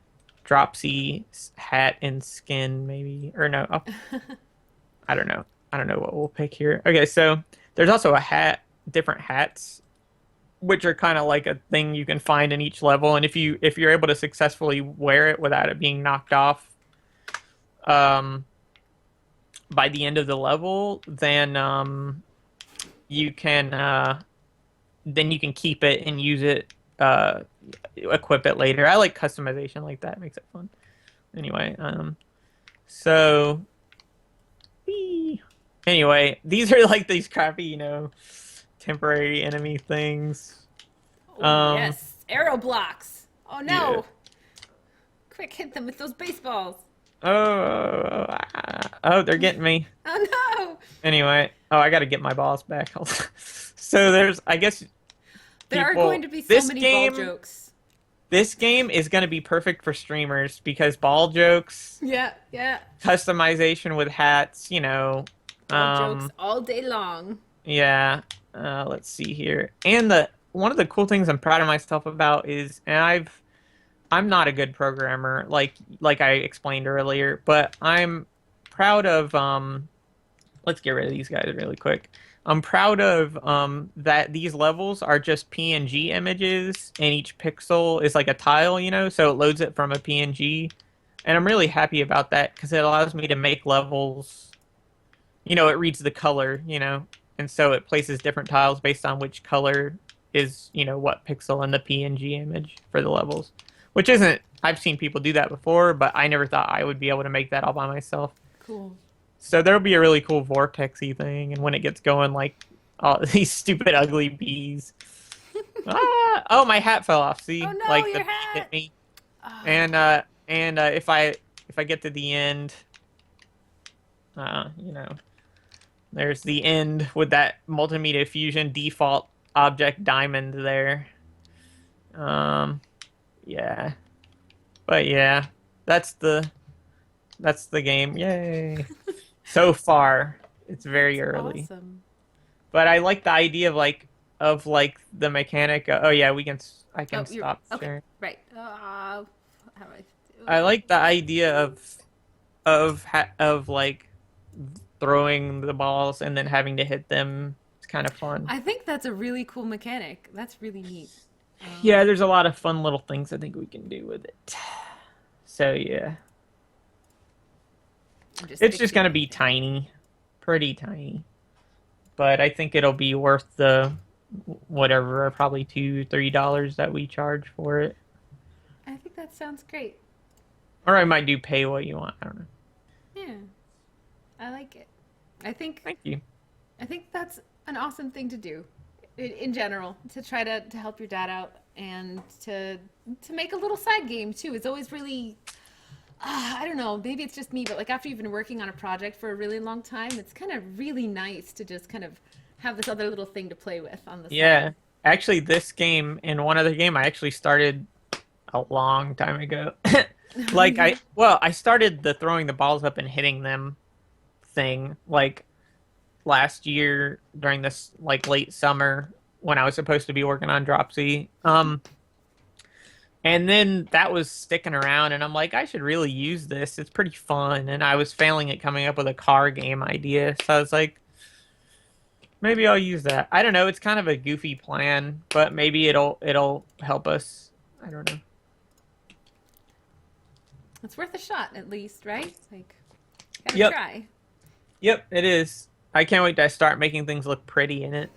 Dropsy hat and skin maybe, or no, I don't know. I don't know what we'll pick here. Okay, so there's also a hat, different hats, which are kind of like a thing you can find in each level, and if you're able to successfully wear it without it being knocked off, um, by the end of the level, you can then you can keep it and use it, equip it later. I like customization like that; it makes it fun. Anyway, so. Whee. Anyway, these are like these crappy, you know, temporary enemy things. Oh, yes. Arrow blocks. Oh, Yeah. no. Quick, hit them with those baseballs. Oh, oh, they're getting me. Oh, no. Anyway, oh, I got to get my balls back. So there's, I guess, There are people. going to be so many ball jokes. This game is going to be perfect for streamers because ball jokes, Yeah, yeah. customization with hats, you know. Ball jokes all day long. Yeah. Let's see here. And the one of the cool things I'm proud of myself about is, and I'm not a good programmer like I explained earlier, but I'm proud of let's get rid of these guys really quick. I'm proud of that these levels are just PNG images and each pixel is like a tile, you know, so it loads it from a PNG. And I'm really happy about that because it allows me to make levels, you know, it reads the color, you know, and so it places different tiles based on which color is, you know, what pixel in the PNG image for the levels. Which isn't, I've seen people do that before, but I never thought I would be able to make that all by myself. Cool. So there'll be a really cool vortexy thing, and when it gets going, like all these stupid ugly bees. Oh, my hat fell off. See, Oh, no, like the your bee hit hat. me. Oh. And if I get to the end, you know, there's the end with that multimedia fusion default object diamond there. Yeah, but yeah, that's the game. Yay! So far, it's very early. Awesome. But I like the idea of like the mechanic. Oh yeah, I can You're stop okay. sharing. Right. How do I do I it? like the idea of like throwing the balls and then having to hit them. It's kind of fun. I think that's a really cool mechanic. That's really neat. Yeah, there's a lot of fun little things I think we can do with it. So yeah, I'm it's just fixing gonna be tiny, pretty tiny, but I think it'll be worth the whatever, probably $2-3 that we charge for it. I think that sounds great. Or I might do pay what you want. I don't know. Yeah, I like it. I think Thank you. I think that's an awesome thing to do in general, to try to help your dad out and to make a little side game too. It's always really I don't know, maybe it's just me, but like after you've been working on a project for a really long time, it's kind of really nice to just kind of have this other little thing to play with on the Yeah, side. actually, this game and one other game I actually started a long time ago. Like Yeah. I started the throwing the balls up and hitting them thing like last year during this like late summer when I was supposed to be working on Dropsy. And then that was sticking around, and I'm like, I should really use this. It's pretty fun, and I was failing at coming up with a car game idea, so I was like, maybe I'll use that. I don't know. It's kind of a goofy plan, but maybe it'll help us. I don't know. It's worth a shot at least, right? Like, gotta Yep, try. yep, it is. I can't wait to start making things look pretty in it.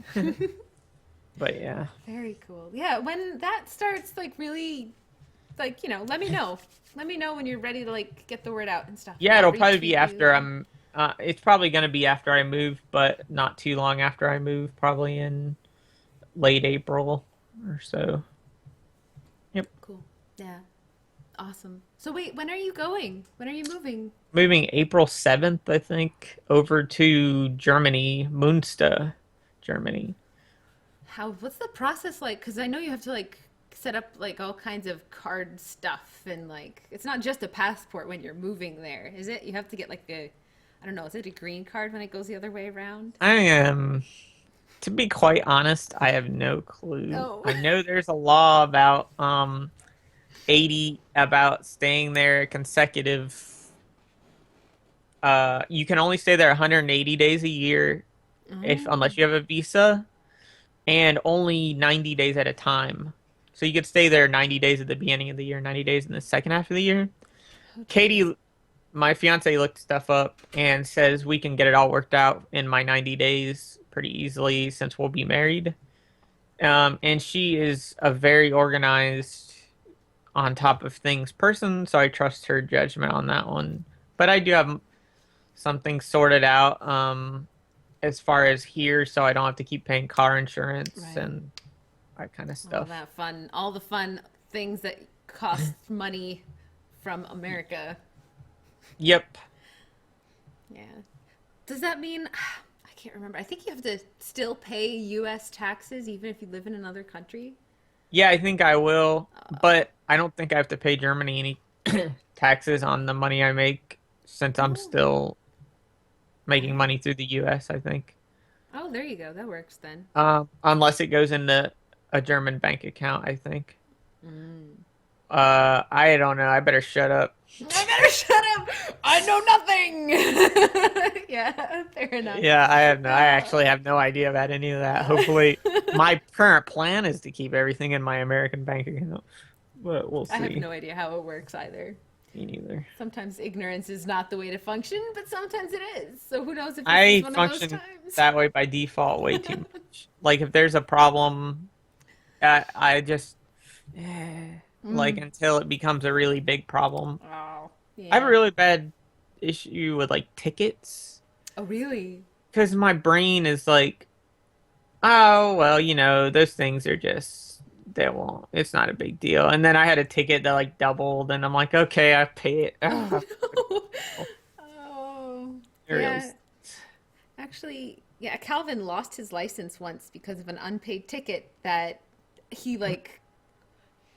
But yeah. Very cool. Yeah, when that starts, like really, like let me know. Let me know when you're ready to like get the word out and stuff. And Yeah, I'll it'll probably be retweet after you. I'm. It's probably gonna be after I move, but not too long after I move. Probably in late April or so. Yep. Cool. Yeah. Awesome. So wait, when are you going? When are you moving? Moving April 7th, I think, over to Germany, Munster, Germany. What's the process like? Because I know you have to like set up like all kinds of card stuff and like it's not just a passport when you're moving there, is it? You have to get like I don't know, is it a green card when it goes the other way around? I am, to be quite honest, I have no clue. Oh. I know there's a law about 80 about staying there consecutive. You can only stay there 180 days a year if Oh. unless you have a visa, and only 90 daes at a time. So you could stay there 90 days at the beginning of the year, 90 days in the second half of the year. Okay. Katie, my fiance, looked stuff up and says we can get it all worked out in my 90 days pretty easily since we'll be married. And she is a very organized, on top of things person, so I trust her judgment on that one. But I do have something sorted out as far as here, so I don't have to keep paying car insurance Right. and that kind of All stuff. that fun, all the fun things that cost money from America. Yep. Yeah. Does that mean I can't remember. I think you have to still pay US taxes even if you live in another country. Yeah, I think I will, Uh, but I don't think I have to pay Germany any taxes on the money I make since I'm oh, still making right. money through the US, I think. Oh, there you go. That works then. Unless it goes into a German bank account, I think. Mm. I don't know. I better shut up. I better shut up. I know nothing. Yeah, fair enough. Yeah, I Uh, actually have no idea about any of that. Hopefully, my current plan is to keep everything in my American bank account, but we'll I have see. no idea how it works either. Me neither. Sometimes ignorance is not the way to function, but sometimes it is. So who knows if this is I one of those function times? that way by default way too much. Like if there's a problem, I just like Mm. until it becomes a really big problem. Oh, I have a yeah. really bad issue with like tickets Oh, really? because my brain is like, oh, well, those things are just, they won't, it's not a big deal. And then I had a ticket that like doubled, and I'm like, okay, I pay it. Oh, Ah, no. Oh, it really, yeah. Actually, yeah, Calvin lost his license once because of an unpaid ticket that he like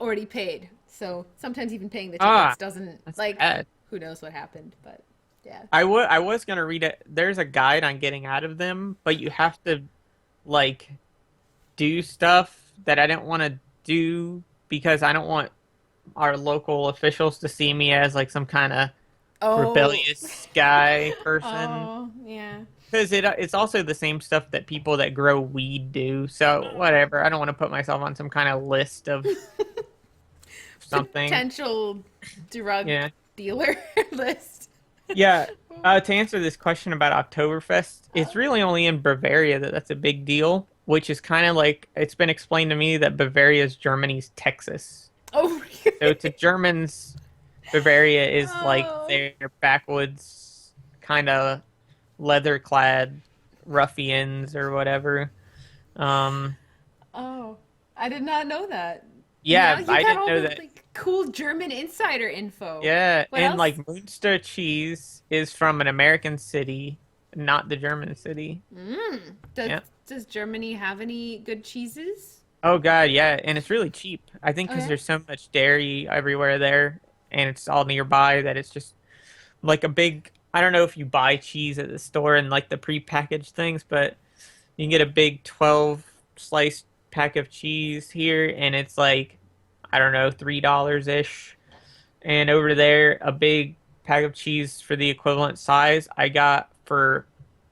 already paid. So sometimes even paying the tickets ah, doesn't that's like bad. who knows what happened, but yeah. I was gonna read it. There's a guide on getting out of them, but you have to like do stuff that I didn't want to do because I don't want our local officials to see me as like some kind of Oh. rebellious guy person. Oh, yeah. Because it's also the same stuff that people that grow weed do. So Oh. whatever. I don't want to put myself on some kind of list of something. Potential drug Yeah. dealer list. Yeah. To answer this question about Oktoberfest, it's Oh. really only in Bavaria that that's a big deal, which is kind of like it's been explained to me that Bavaria is Germany's Texas. Oh, So really? to Germans, Bavaria is like Oh. their backwoods kind of leather-clad ruffians or whatever. Um, Oh. I did not know that. Now yeah, you I got didn't all know the that. like cool German insider info. Yeah, What and else? like Munster cheese is from an American city, not the German city. Mm. Does Yeah. does Germany have any good cheeses? Oh God, yeah, and it's really cheap. I think Oh because yeah. there's so much dairy everywhere there, and it's all nearby that it's just like a big. I don't know if you buy cheese at the store and like the prepackaged things, but you can get a big 12 slice pack of cheese here, and it's like I don't know, $3 ish. And over there, a big pack of cheese for the equivalent size I got for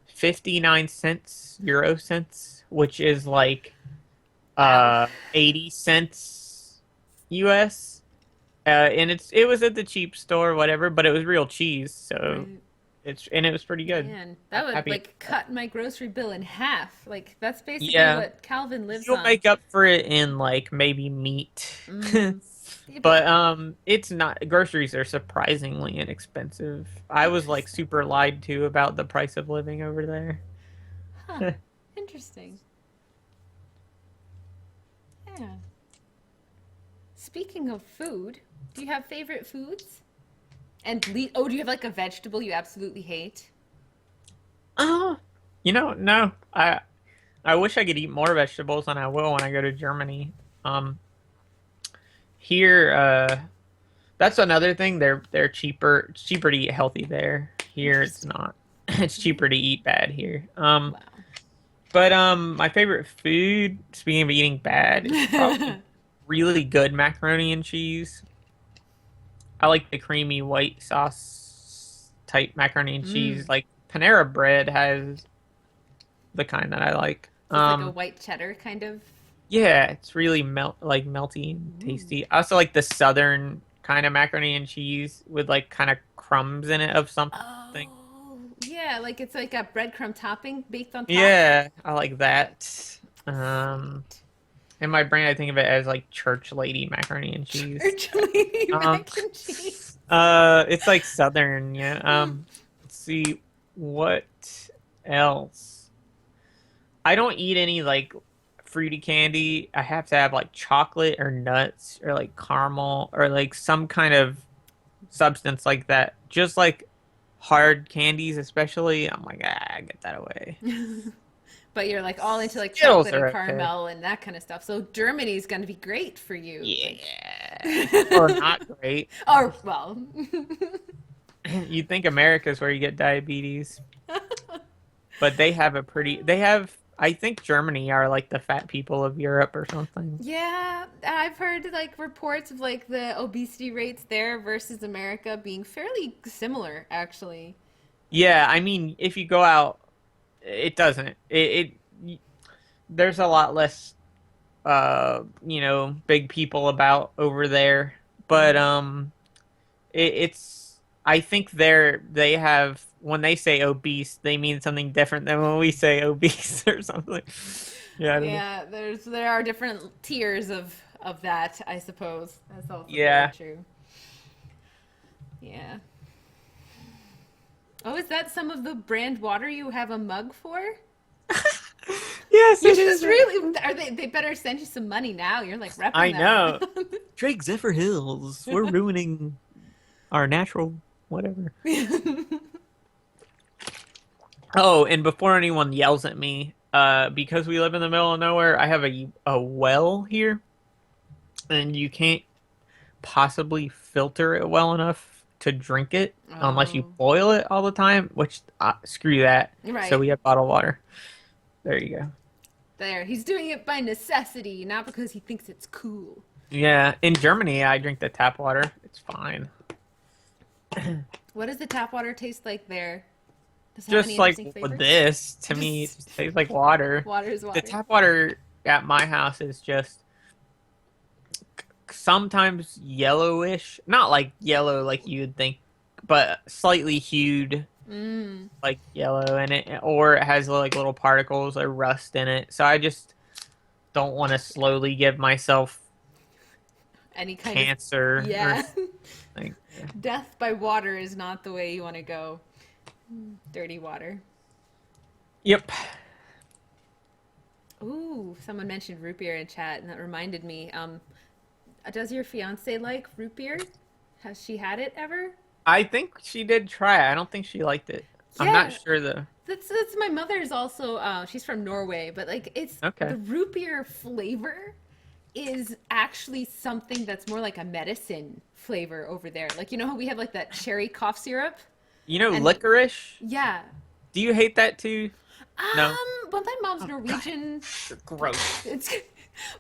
59 cents, euro cents, which is like Wow. 80 cents US. And it was at the cheap store, whatever, but it was real cheese, so Right. it was pretty good. Man, I'm that would happy. like cut my grocery bill in half. Like that's basically Yeah, what Calvin lives you'll on. make up for it in like maybe meat. Mm. Yeah, but But it's not, groceries are surprisingly inexpensive. I was like interesting. super lied to about the price of living over Huh. there. Interesting. Yeah. Speaking of food, do you have favorite foods? And do you have like a vegetable you absolutely hate? Oh, no. I wish I could eat more vegetables, and I will when I go to Germany. Um, Here, that's another thing. They're cheaper. It's cheaper to eat healthy there. Here, it's Interesting. not. It's cheaper to eat bad here. Wow. But my favorite food, speaking of eating bad, is probably really good macaroni and cheese. I like the creamy white sauce type macaroni and cheese. Mm. Like Panera Bread has the kind that I like. So it's like a white cheddar kind of. Yeah, it's really melty and Ooh. tasty. I also like the southern kind of macaroni and cheese with like kind of crumbs in it of something. Oh, yeah, like it's like a breadcrumb topping baked on top. Yeah, I like that. Um, Sweet. in my brain, I think of it as like church lady macaroni and cheese. Church lady Um, mac and cheese. it's like southern, yeah. Let's see what else. I don't eat any like fruity candy. I have to have like chocolate or nuts or like caramel or like some kind of substance like that. Just like hard candies, especially. I'm like, get that away. But you're like all into like Skittles chocolate and are okay. caramel and that kind of stuff. So Germany's going to be great for you. Like, Yeah. Or not great. or well, You'd think America's where you get diabetes, but they have, I think Germany are like the fat people of Europe or something. yeah, I've heard like reports of like the obesity rates there versus America being fairly similar, actually. Yeah, I mean, if you go out, it doesn't. There's a lot less, big people about over there, but Mm. it's. I think they have when they say obese, they mean something different than when we say obese or something. Yeah, I don't know. Yeah, there are different tiers of that, I suppose. That's also very Yeah. true. Yeah. Oh, is that some of the brand water you have a mug for? Yes, You it just is. really are they better send you some money now. You're like repping I them know. around. Drake Zephyr Hills. We're ruining our natural whatever. Oh, and before anyone yells at me, because we live in the middle of nowhere, I have a well here, and you can't possibly filter it well enough to drink it unless you Oh, boil it all the time, which screw that. So right. we have bottled water. There you go. There. He's doing it by necessity, not because he thinks it's cool. Yeah, in Germany, I drink the tap water. It's fine. What does the tap water taste like there? Does it have any Just like interesting with flavors? this, to me, it Just just tastes like water. water is The water. tap water at my house is just sometimes yellowish, not like yellow like you would think, but slightly hued Mm. like yellow in it, or it has like little particles or rust in it. So I just don't want to slowly give myself Any kind of cancer or yeah. something. Yeah. Death by water is not the way you want to go. Dirty water. Yep. Ooh, someone mentioned root beer in chat, and that reminded me. Does your fiance like root beer? Has she had it ever? I think she did try it. I don't think she liked it. I'm not Yeah, sure though. that's my mother's also. She's from Norway, but like it's Okay. the root beer flavor is actually something that's more like a medicine flavor over there. Like you know how we have like that cherry cough syrup, You know and licorice? yeah. Do you hate that too? No. Well, my mom's Oh God, Norwegian. you're gross. It's So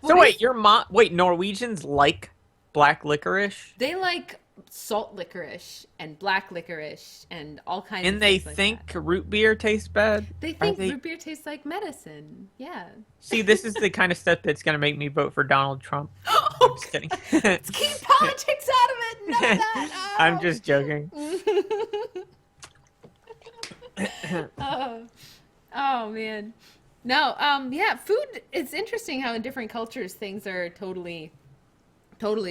what is wait, your mom? Wait, Norwegians like black licorice, they like salt licorice and black licorice and all kinds of and they things like that. think root beer tastes bad. They Are think they? root beer tastes like medicine. Yeah. See, this is the kind of stuff that's gonna make me vote for Donald Trump. I'm just kidding. Let's keep politics out of it. None of I'm that. just joking. Oh. Oh. Oh man. No, yeah, food, it's interesting how in different cultures things are totally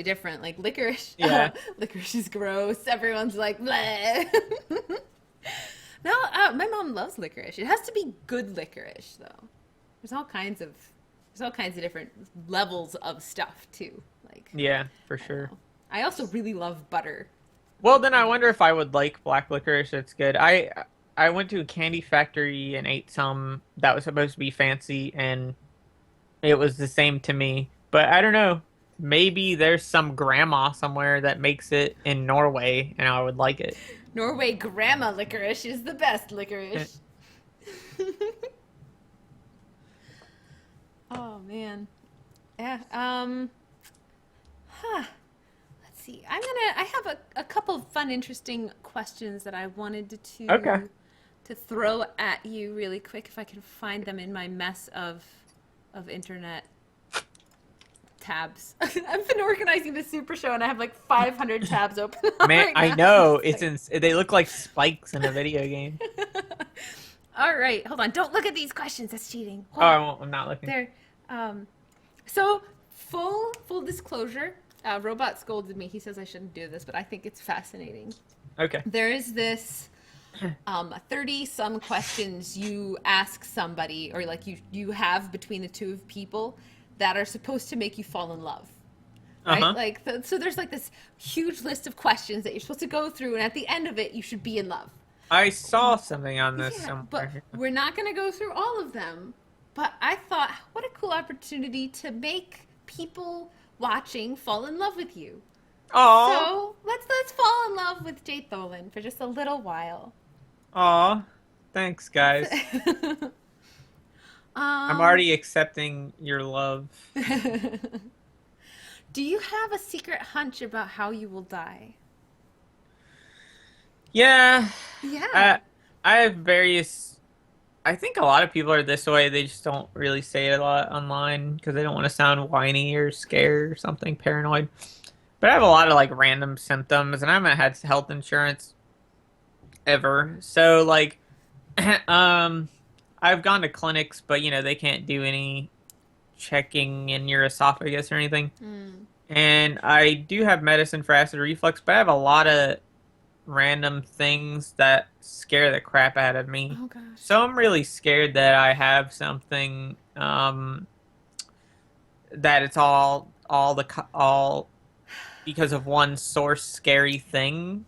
different. Like licorice, Yeah. licorice is gross. Everyone's like, bleh. No, my mom loves licorice. It has to be good licorice, though. There's all kinds of There's all kinds of different levels of stuff too. Like, Yeah, for I don't sure. know. I also really love butter. Well, then You I know. wonder if I would like black licorice. It's good. I went to a candy factory and ate some that was supposed to be fancy, and it was the same to me. But I don't know. Maybe there's some grandma somewhere that makes it in Norway, and I would like it. Norway grandma licorice is the best licorice. Oh man. Yeah. Huh. Let's see. I have a couple of fun, interesting questions that I wanted Okay. to throw at you really quick if I can find them in my mess of internet tabs. I've been organizing the Super Show and I have like 500 tabs open Man, right I now. know Just they look like spikes in a video game. All right, hold on. Don't look at these questions. That's cheating. Oh, Hold on. I'm not looking. There. Um, so full disclosure. Robot scolded me. He says I shouldn't do this, but I think it's fascinating. Okay. There is this 30 some questions you ask somebody, or like you have between the two of people that are supposed to make you fall in love. Right? Uh-huh. Like so there's like this huge list of questions that you're supposed to go through, and at the end of it you should be in love. I saw something on this Yeah, but somewhere. we're not going to go through all of them. But I thought, what a cool opportunity to make people watching fall in love with you. Aw. So let's fall in love with Jay Tholen for just a little while. Aw. Thanks, guys. I'm um, already accepting your love. do you have a secret hunch about how you will die? Yeah. Yeah. I I have various. I think a lot of people are this way. They just don't really say it a lot online because they don't want to sound whiny or scared or something paranoid. But I have a lot of like random symptoms, and I haven't had health insurance ever. So like, um, I've gone to clinics, but they can't do any checking in your esophagus or anything. Mm. And I do have medicine for acid reflux, but I have a lot of random things that scare the crap out of me. Oh gosh. So I'm really scared that I have something that it's all because of one source scary thing.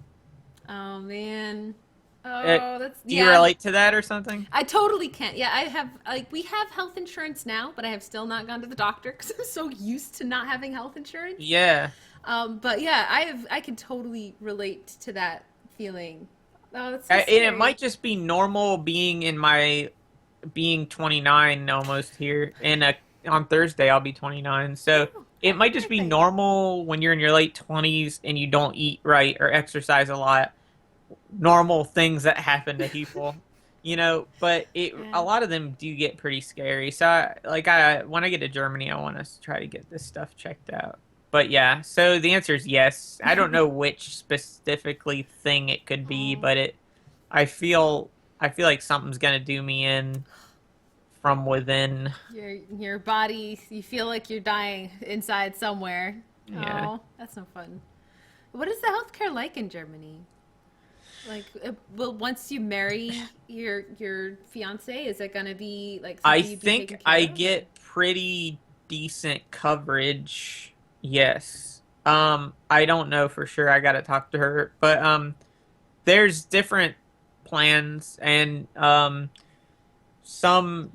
Oh man. Uh, Oh, that's do you yeah. relate to that or something? I totally can't. Yeah, I have like we have health insurance now, but I have still not gone to the doctor because I'm so used to not having health insurance. Yeah. But yeah, I can totally relate to that feeling. Oh, that's so And it scary. might just be normal being 29 almost here. And on Thursday I'll be 29. So Oh, it happy might just be birthday. normal when you're in your late 20s and you don't eat right or exercise a lot. Normal things that happen to people. But a Yeah. lot of them do get pretty scary. So when I get to Germany, I want to try to get this stuff checked out. But yeah, so the answer is yes. I don't know which specifically thing it could be, Oh, but I feel I feel like something's gonna do me in from within. your body, you feel like you're dying inside somewhere. Yeah. Oh, that's no fun. What is the healthcare like in Germany? Like, well, once you marry your fiance, is it gonna be like I something you'd be taken think care I of? Or? get pretty decent coverage. Yes. I don't know for sure. I gotta talk to her. But there's different plans, and some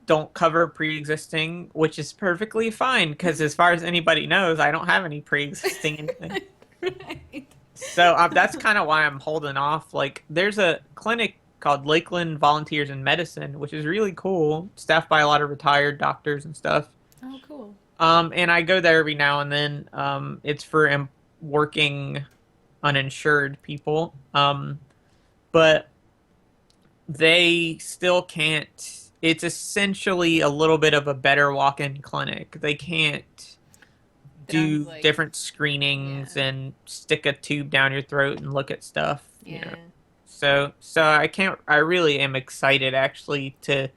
don't cover pre-existing, which is perfectly fine because as far as anybody knows, I don't have any pre-existing anything. Right. So that's kind of why I'm holding off. Like, there's a clinic called Lakeland Volunteers in Medicine, which is really cool, staffed by a lot of retired doctors and stuff. Oh, cool. And I go there every now and then. It's for working uninsured people. But they still can't. It's essentially a little bit of a better walk-in clinic. They can't Sounds do like, different yeah, screenings and stick a tube down your throat and look at stuff. yeah. So I really am excited actually to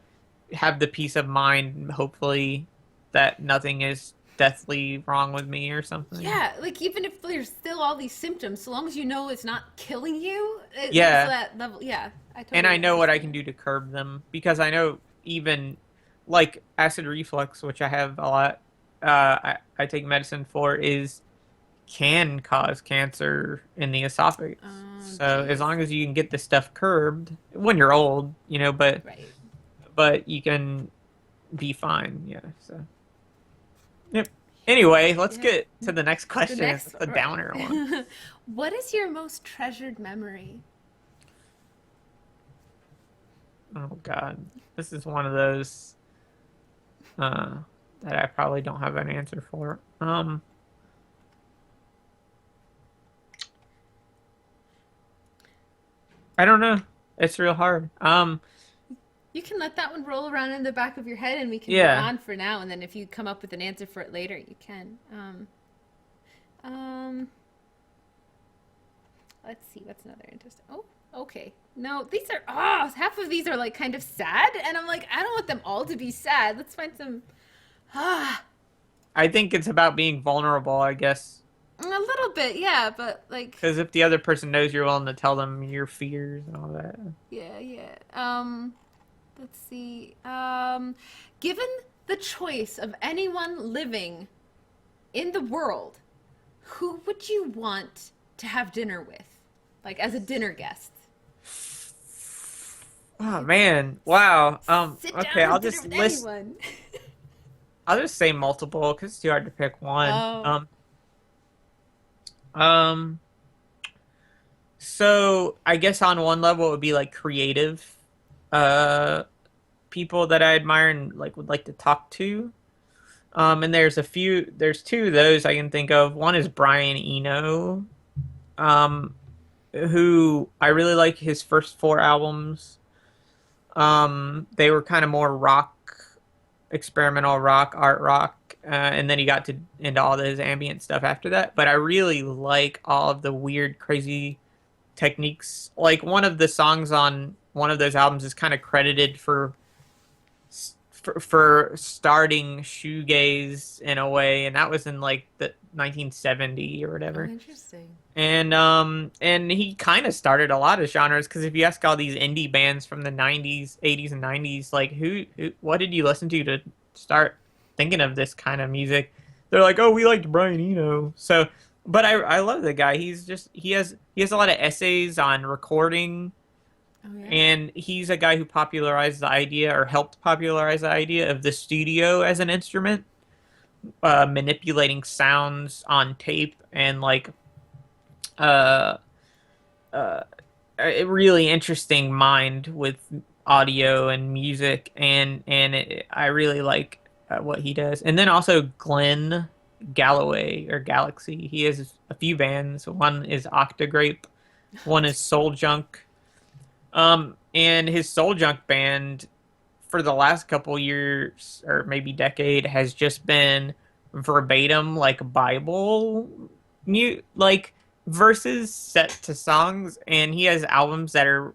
have the peace of mind, hopefully, that nothing is deathly wrong with me or something. Yeah, like even if there's still all these symptoms, so long as you know it's not killing you, it's Yeah. that level. Yeah, I And I totally know what I can understand. do to curb them because I know even like acid reflux, which I have a lot, I take medicine for, is can cause cancer in the esophagus. Oh, So as geez. long as you can get this stuff curbed when you're old, Right. but you can be fine. Yeah. So yep. Anyway, let's Yeah. get to the next The question. next, It's a downer one. what is your most treasured memory? Oh God, this is one of those uh, that I probably don't have an answer for. I don't know. It's real hard. You can let that one roll around in the back of your head and we can move Yeah. on for now. And then if you come up with an answer for it later, you can. Um, let's see. What's another interesting? Oh, okay. No, these are, half of these are like kind of sad. And I'm like, I don't want them all to be sad. Let's find some, ah, I think it's about being vulnerable, I guess. a little bit. Yeah. But like, Because if the other person knows you're willing to tell them your fears and all that. yeah, yeah. Let's see. Given the choice of anyone living in the world, who would you want to have dinner with? Like as a dinner guest? Oh You man. Wow. sit Okay, down and dinner with anyone. I'll just say multiple because it's too hard to pick one. Oh, Um, so I guess on one level it would be like creative uh people that I admire and like would like to talk to. And there's two of those I can think of. One is Brian Eno, um, who I really like his first four albums. They were kind of more rock, experimental rock, art rock, and then he got to into all his ambient stuff after that. But I really like all of the weird, crazy techniques. Like one of the songs on one of those albums is kind of credited for starting shoegaze in a way, and that was in like the 1970 or oh, whatever. interesting. And he kind of started a lot of genres because if you ask all these indie bands from the 90s, 80s and 90s, like what did you listen to start thinking of this kind of music? They're like, "Oh, we liked Brian Eno." So, but I love the guy. He has a lot of essays on recording, Oh yeah. and he's a guy who popularized the idea or helped popularize the idea of the studio as an instrument, manipulating sounds on tape and like uh, uh, a really interesting mind with audio and music, I really like what he does. And then also Glenn Galloway or Galaxy. He has a few bands. One is Octagrape, one is Soul Junk. And his Soul Junk band for the last couple years or maybe decade has just been verbatim like Bible like verses set to songs, and he has albums that are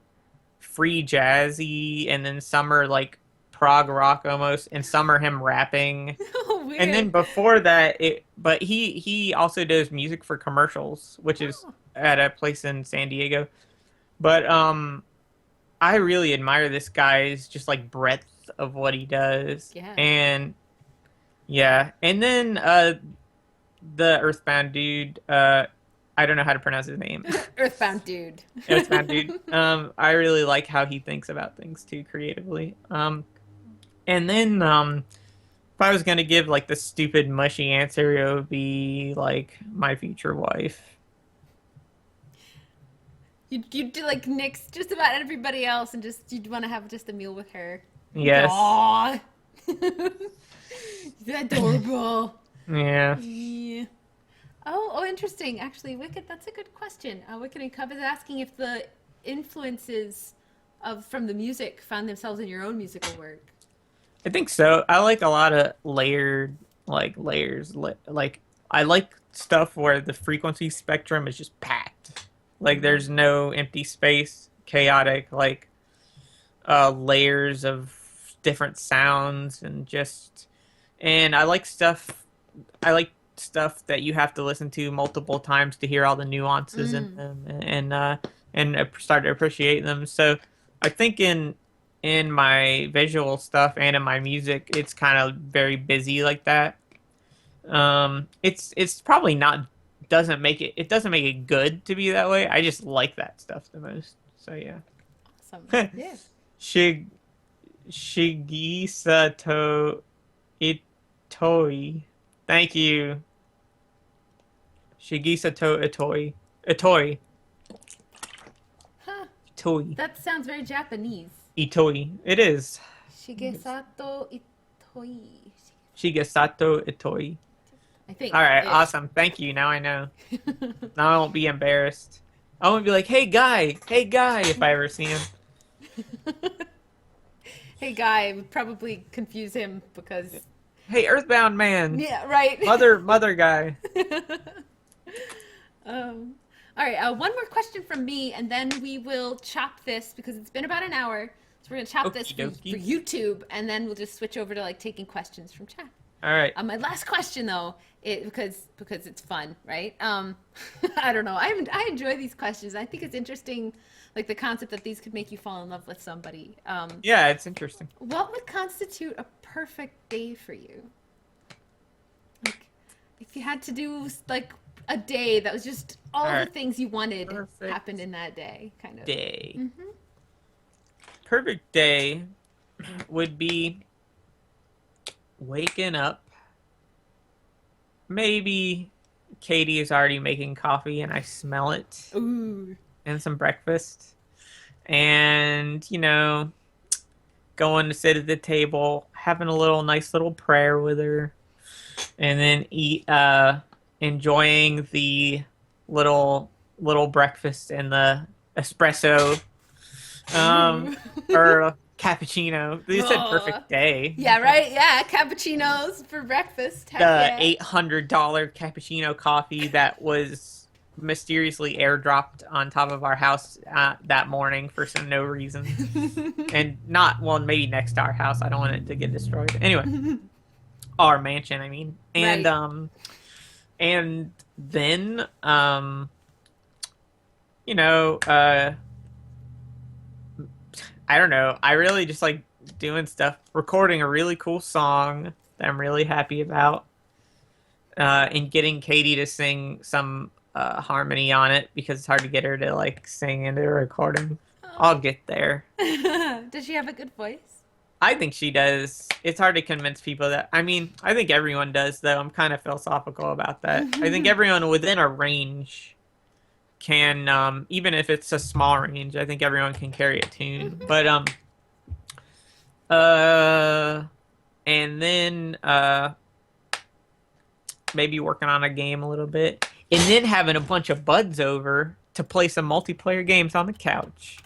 free jazzy and then some are like prog rock almost and some are him rapping. Oh, And then weird. before that but he also does music for commercials, which is Oh, at a place in San Diego. But I really admire this guy's just like breadth of what he does. yeah. And yeah, and then the Earthbound dude, I don't know how to pronounce his name. Earthbound dude. Earthbound dude. I really like how he thinks about things too creatively. And then if I was gonna give like the stupid mushy answer, it would be like my future wife. You do like nix just about everybody else and just you'd want to have just a meal with her. Yes. Aww. She's adorable. Yeah. Yeah. Oh, interesting. Actually, Wicked, that's a good question. Wicked and Cub is asking if the influences from the music found themselves in your own musical work. I think so. I like a lot of layered, like layers. Like I like stuff where the frequency spectrum is just packed. Like Mm. there's no empty space, chaotic, like layers of different sounds and I like stuff that you have to listen to multiple times to hear all the nuances in Mm. them and start to appreciate them. So I think in in my visual stuff and in my music, it's kind of very busy like that. It's probably not it doesn't make it good to be that way. I just like that stuff the most. So yeah. Awesome. Yeah. Shig Shigisato Itoi. Thank you. Shigisato Itoi. Itoi. Huh. Itoi. That sounds very Japanese. Itoi. It is. Shigesato Itoi. Shigesato Itoi. I think. All right, Ish. awesome. Thank you. Now I know. Now I won't be embarrassed. I won't be like, hey guy, if I ever see him. Hey, guy, would probably confuse him because. Hey, Earthbound man, Yeah, right. mother guy. All right, one more question from me, and then we will chop this because it's been about an hour. So we're gonna chop this Okie for dokie. YouTube, and then we'll just switch over to like taking questions from chat. All right. My last question though, because it's fun, right? I don't know. I enjoy these questions. I think it's interesting, like the concept that these could make you fall in love with somebody. Yeah, it's interesting. What would constitute a perfect day for you? Like, if you had to do like a day that was just all All the right. things you wanted Perfect happened in that day, kind of. day. Mm-hmm. Perfect day would be waking up. Maybe Katie is already making coffee and I smell it, Ooh. and some breakfast. And, going to sit at the table, having a nice little prayer with her, and then enjoying the little breakfast and the espresso, um, Ooh. or cappuccino. They said Aw. perfect day. Yeah, right? Yeah, cappuccinos for breakfast. Heck The yeah. $800 cappuccino coffee that was mysteriously airdropped on top of our house that morning for no reason. And not, well, maybe next to our house. I don't want it to get destroyed. Anyway, our mansion, I mean. And Right. and then you know, uh I don't know. I really just like doing stuff, recording a really cool song that I'm really happy about, and getting Katie to sing some harmony on it because it's hard to get her to like sing into a recording. I'll Oh. get there. Does she have a good voice? I think she does. It's hard to convince people that. I mean, I think everyone does, though. I'm kind of philosophical about that. I think everyone within a range can, even if it's a small range, I think everyone can carry a tune. But uh, and then maybe working on a game a little bit, and then having a bunch of buds over to play some multiplayer games on the couch,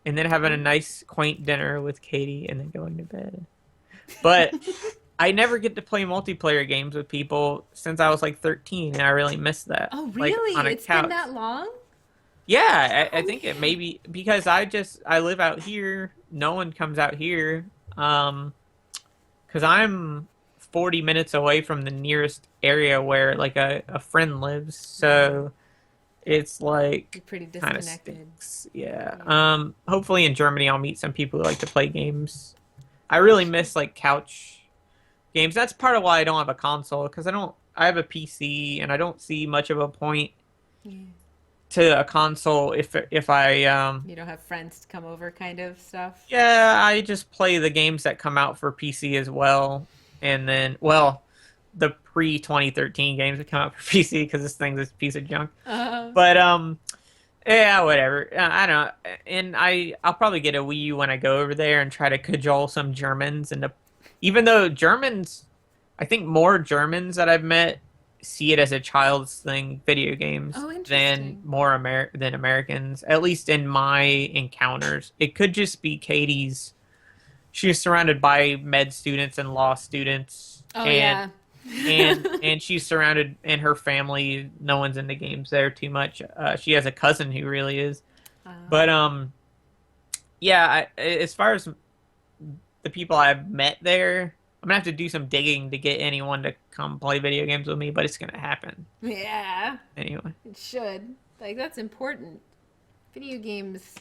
and then having a nice quaint dinner with Katie, and then going to bed. But I never get to play multiplayer games with people since I was like 13, and I really miss that. Oh, Like on really? a It's been couch. that long? Yeah, I Oh, think it man. may be because I live out here. No one comes out here. Because I'm 40 minutes away from the nearest area where like a friend lives. So it's like You're pretty kind of disconnected. stinks. Yeah. Yeah. Hopefully in Germany I'll meet some people who like to play games. I For really sure. miss like couch games. That's part of why I don't have a console because I have a PC and I don't see much of a point Yeah. to a console if I You don't have friends to come over, kind of stuff. yeah, I just play the games that come out for PC as well. And then well, the pre 2013 games that come out for PC because this thing's a piece of junk. Uh, But yeah, whatever. I don't know. And I'll probably get a Wii U when I go over there and try to cajole some Germans into even though Germans I think more Germans that I've met see it as a child's thing, video games, oh, than interesting. than Americans, at least in my encounters. It could just be Katie's. She's surrounded by med students and law students, Oh, yeah. and she's surrounded in her family. No one's into games there too much. She has a cousin who really is, but yeah. As far as the people I've met there, I'm gonna have to do some digging to get anyone to come play video games with me, but it's gonna happen Yeah, anyway. it should. Like, that's important. Video games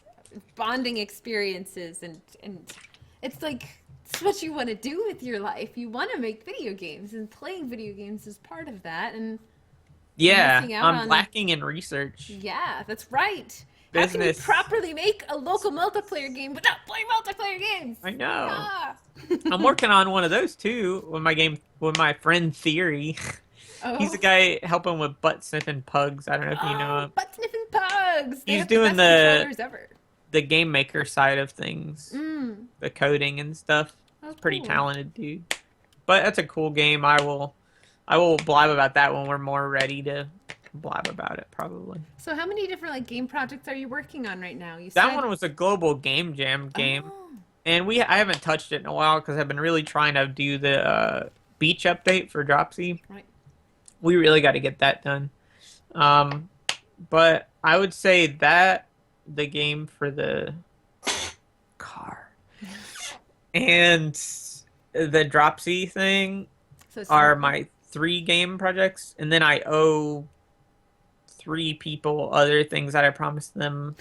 bonding experiences, and it's like it's what you want to do with your life. You want to make video games, and playing video games is part of that. And you're Yeah, missing out I'm on. lacking in research. Yeah, that's right. How can you Business. properly make a local multiplayer game without playing multiplayer games? I know. Ah. I'm working on one of those too with my friend Theory. He's the Oh. guy helping with butt sniffing pugs. I don't know if you know Oh, him. butt sniffing pugs. They He's have the doing best controllers ever. the game maker side of things, Mm. the coding and stuff. Oh, He's a pretty cool. talented dude. But that's a cool game. I will blab about that when we're more ready to blab about it probably. So how many different like game projects are you working on right now? You That said. one was a global game jam game. Oh. And I haven't touched it in a while because I've been really trying to do the beach update for Dropsy. Right. We really got to get that done. But I would say that the game for the car and the Dropsy thing So are smart. my 3 game projects, and then I owe 3 people other things that I promised them.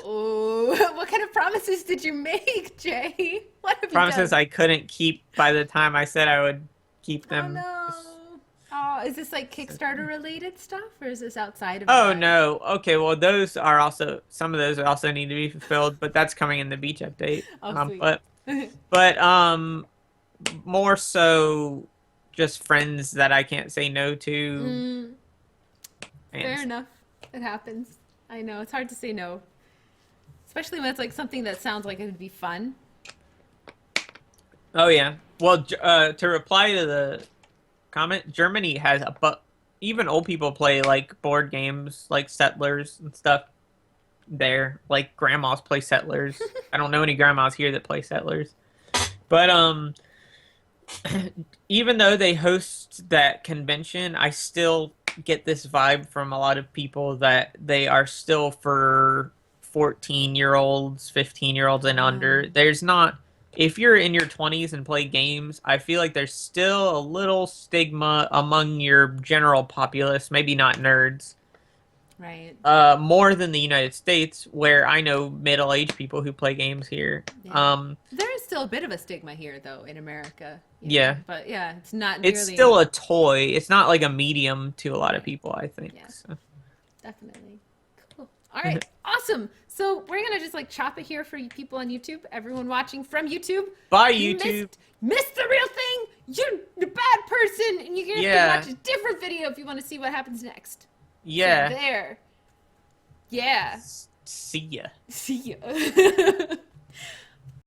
Oh, what kind of promises did you make, Jay? What have you Promises done? I couldn't keep by the time I said I would keep Oh them. no. Oh, is this like Kickstarter related stuff, or is this outside of Oh that? no. Okay, well those are also some of those also need to be fulfilled, but that's coming in the beach update. Oh, sweet. But more so just friends that I can't say no to. Mm, fair And enough. It happens. I know it's hard to say no, especially when it's like something that sounds like it would be fun. oh yeah. Well, to reply to the comment, Germany has even old people play like board games like Settlers and stuff there. Like grandmas play Settlers. I don't know any grandmas here that play Settlers. But even though they host that convention, I still get this vibe from a lot of people that they are still for 14-year-olds, 15-year-olds and under. There's not if you're in your 20s and play games, I feel like there's still a little stigma among your general populace, maybe not nerds, Right. more than the United States, where I know middle-aged people who play games here. Yeah. There is still a bit of a stigma here, though, in America. Yeah. But yeah, it's not It's nearly. still a toy. It's not like a medium to a lot of people, I think. Yeah. So. Definitely. Cool. All right. Awesome. So we're gonna just like chop it here for you people on YouTube. Everyone watching from YouTube. Bye, You YouTube. missed the real thing. You're a bad person, and you're gonna Yeah. have to watch a different video if you want to see what happens next. Yeah. So there. Yeah. See ya. See ya.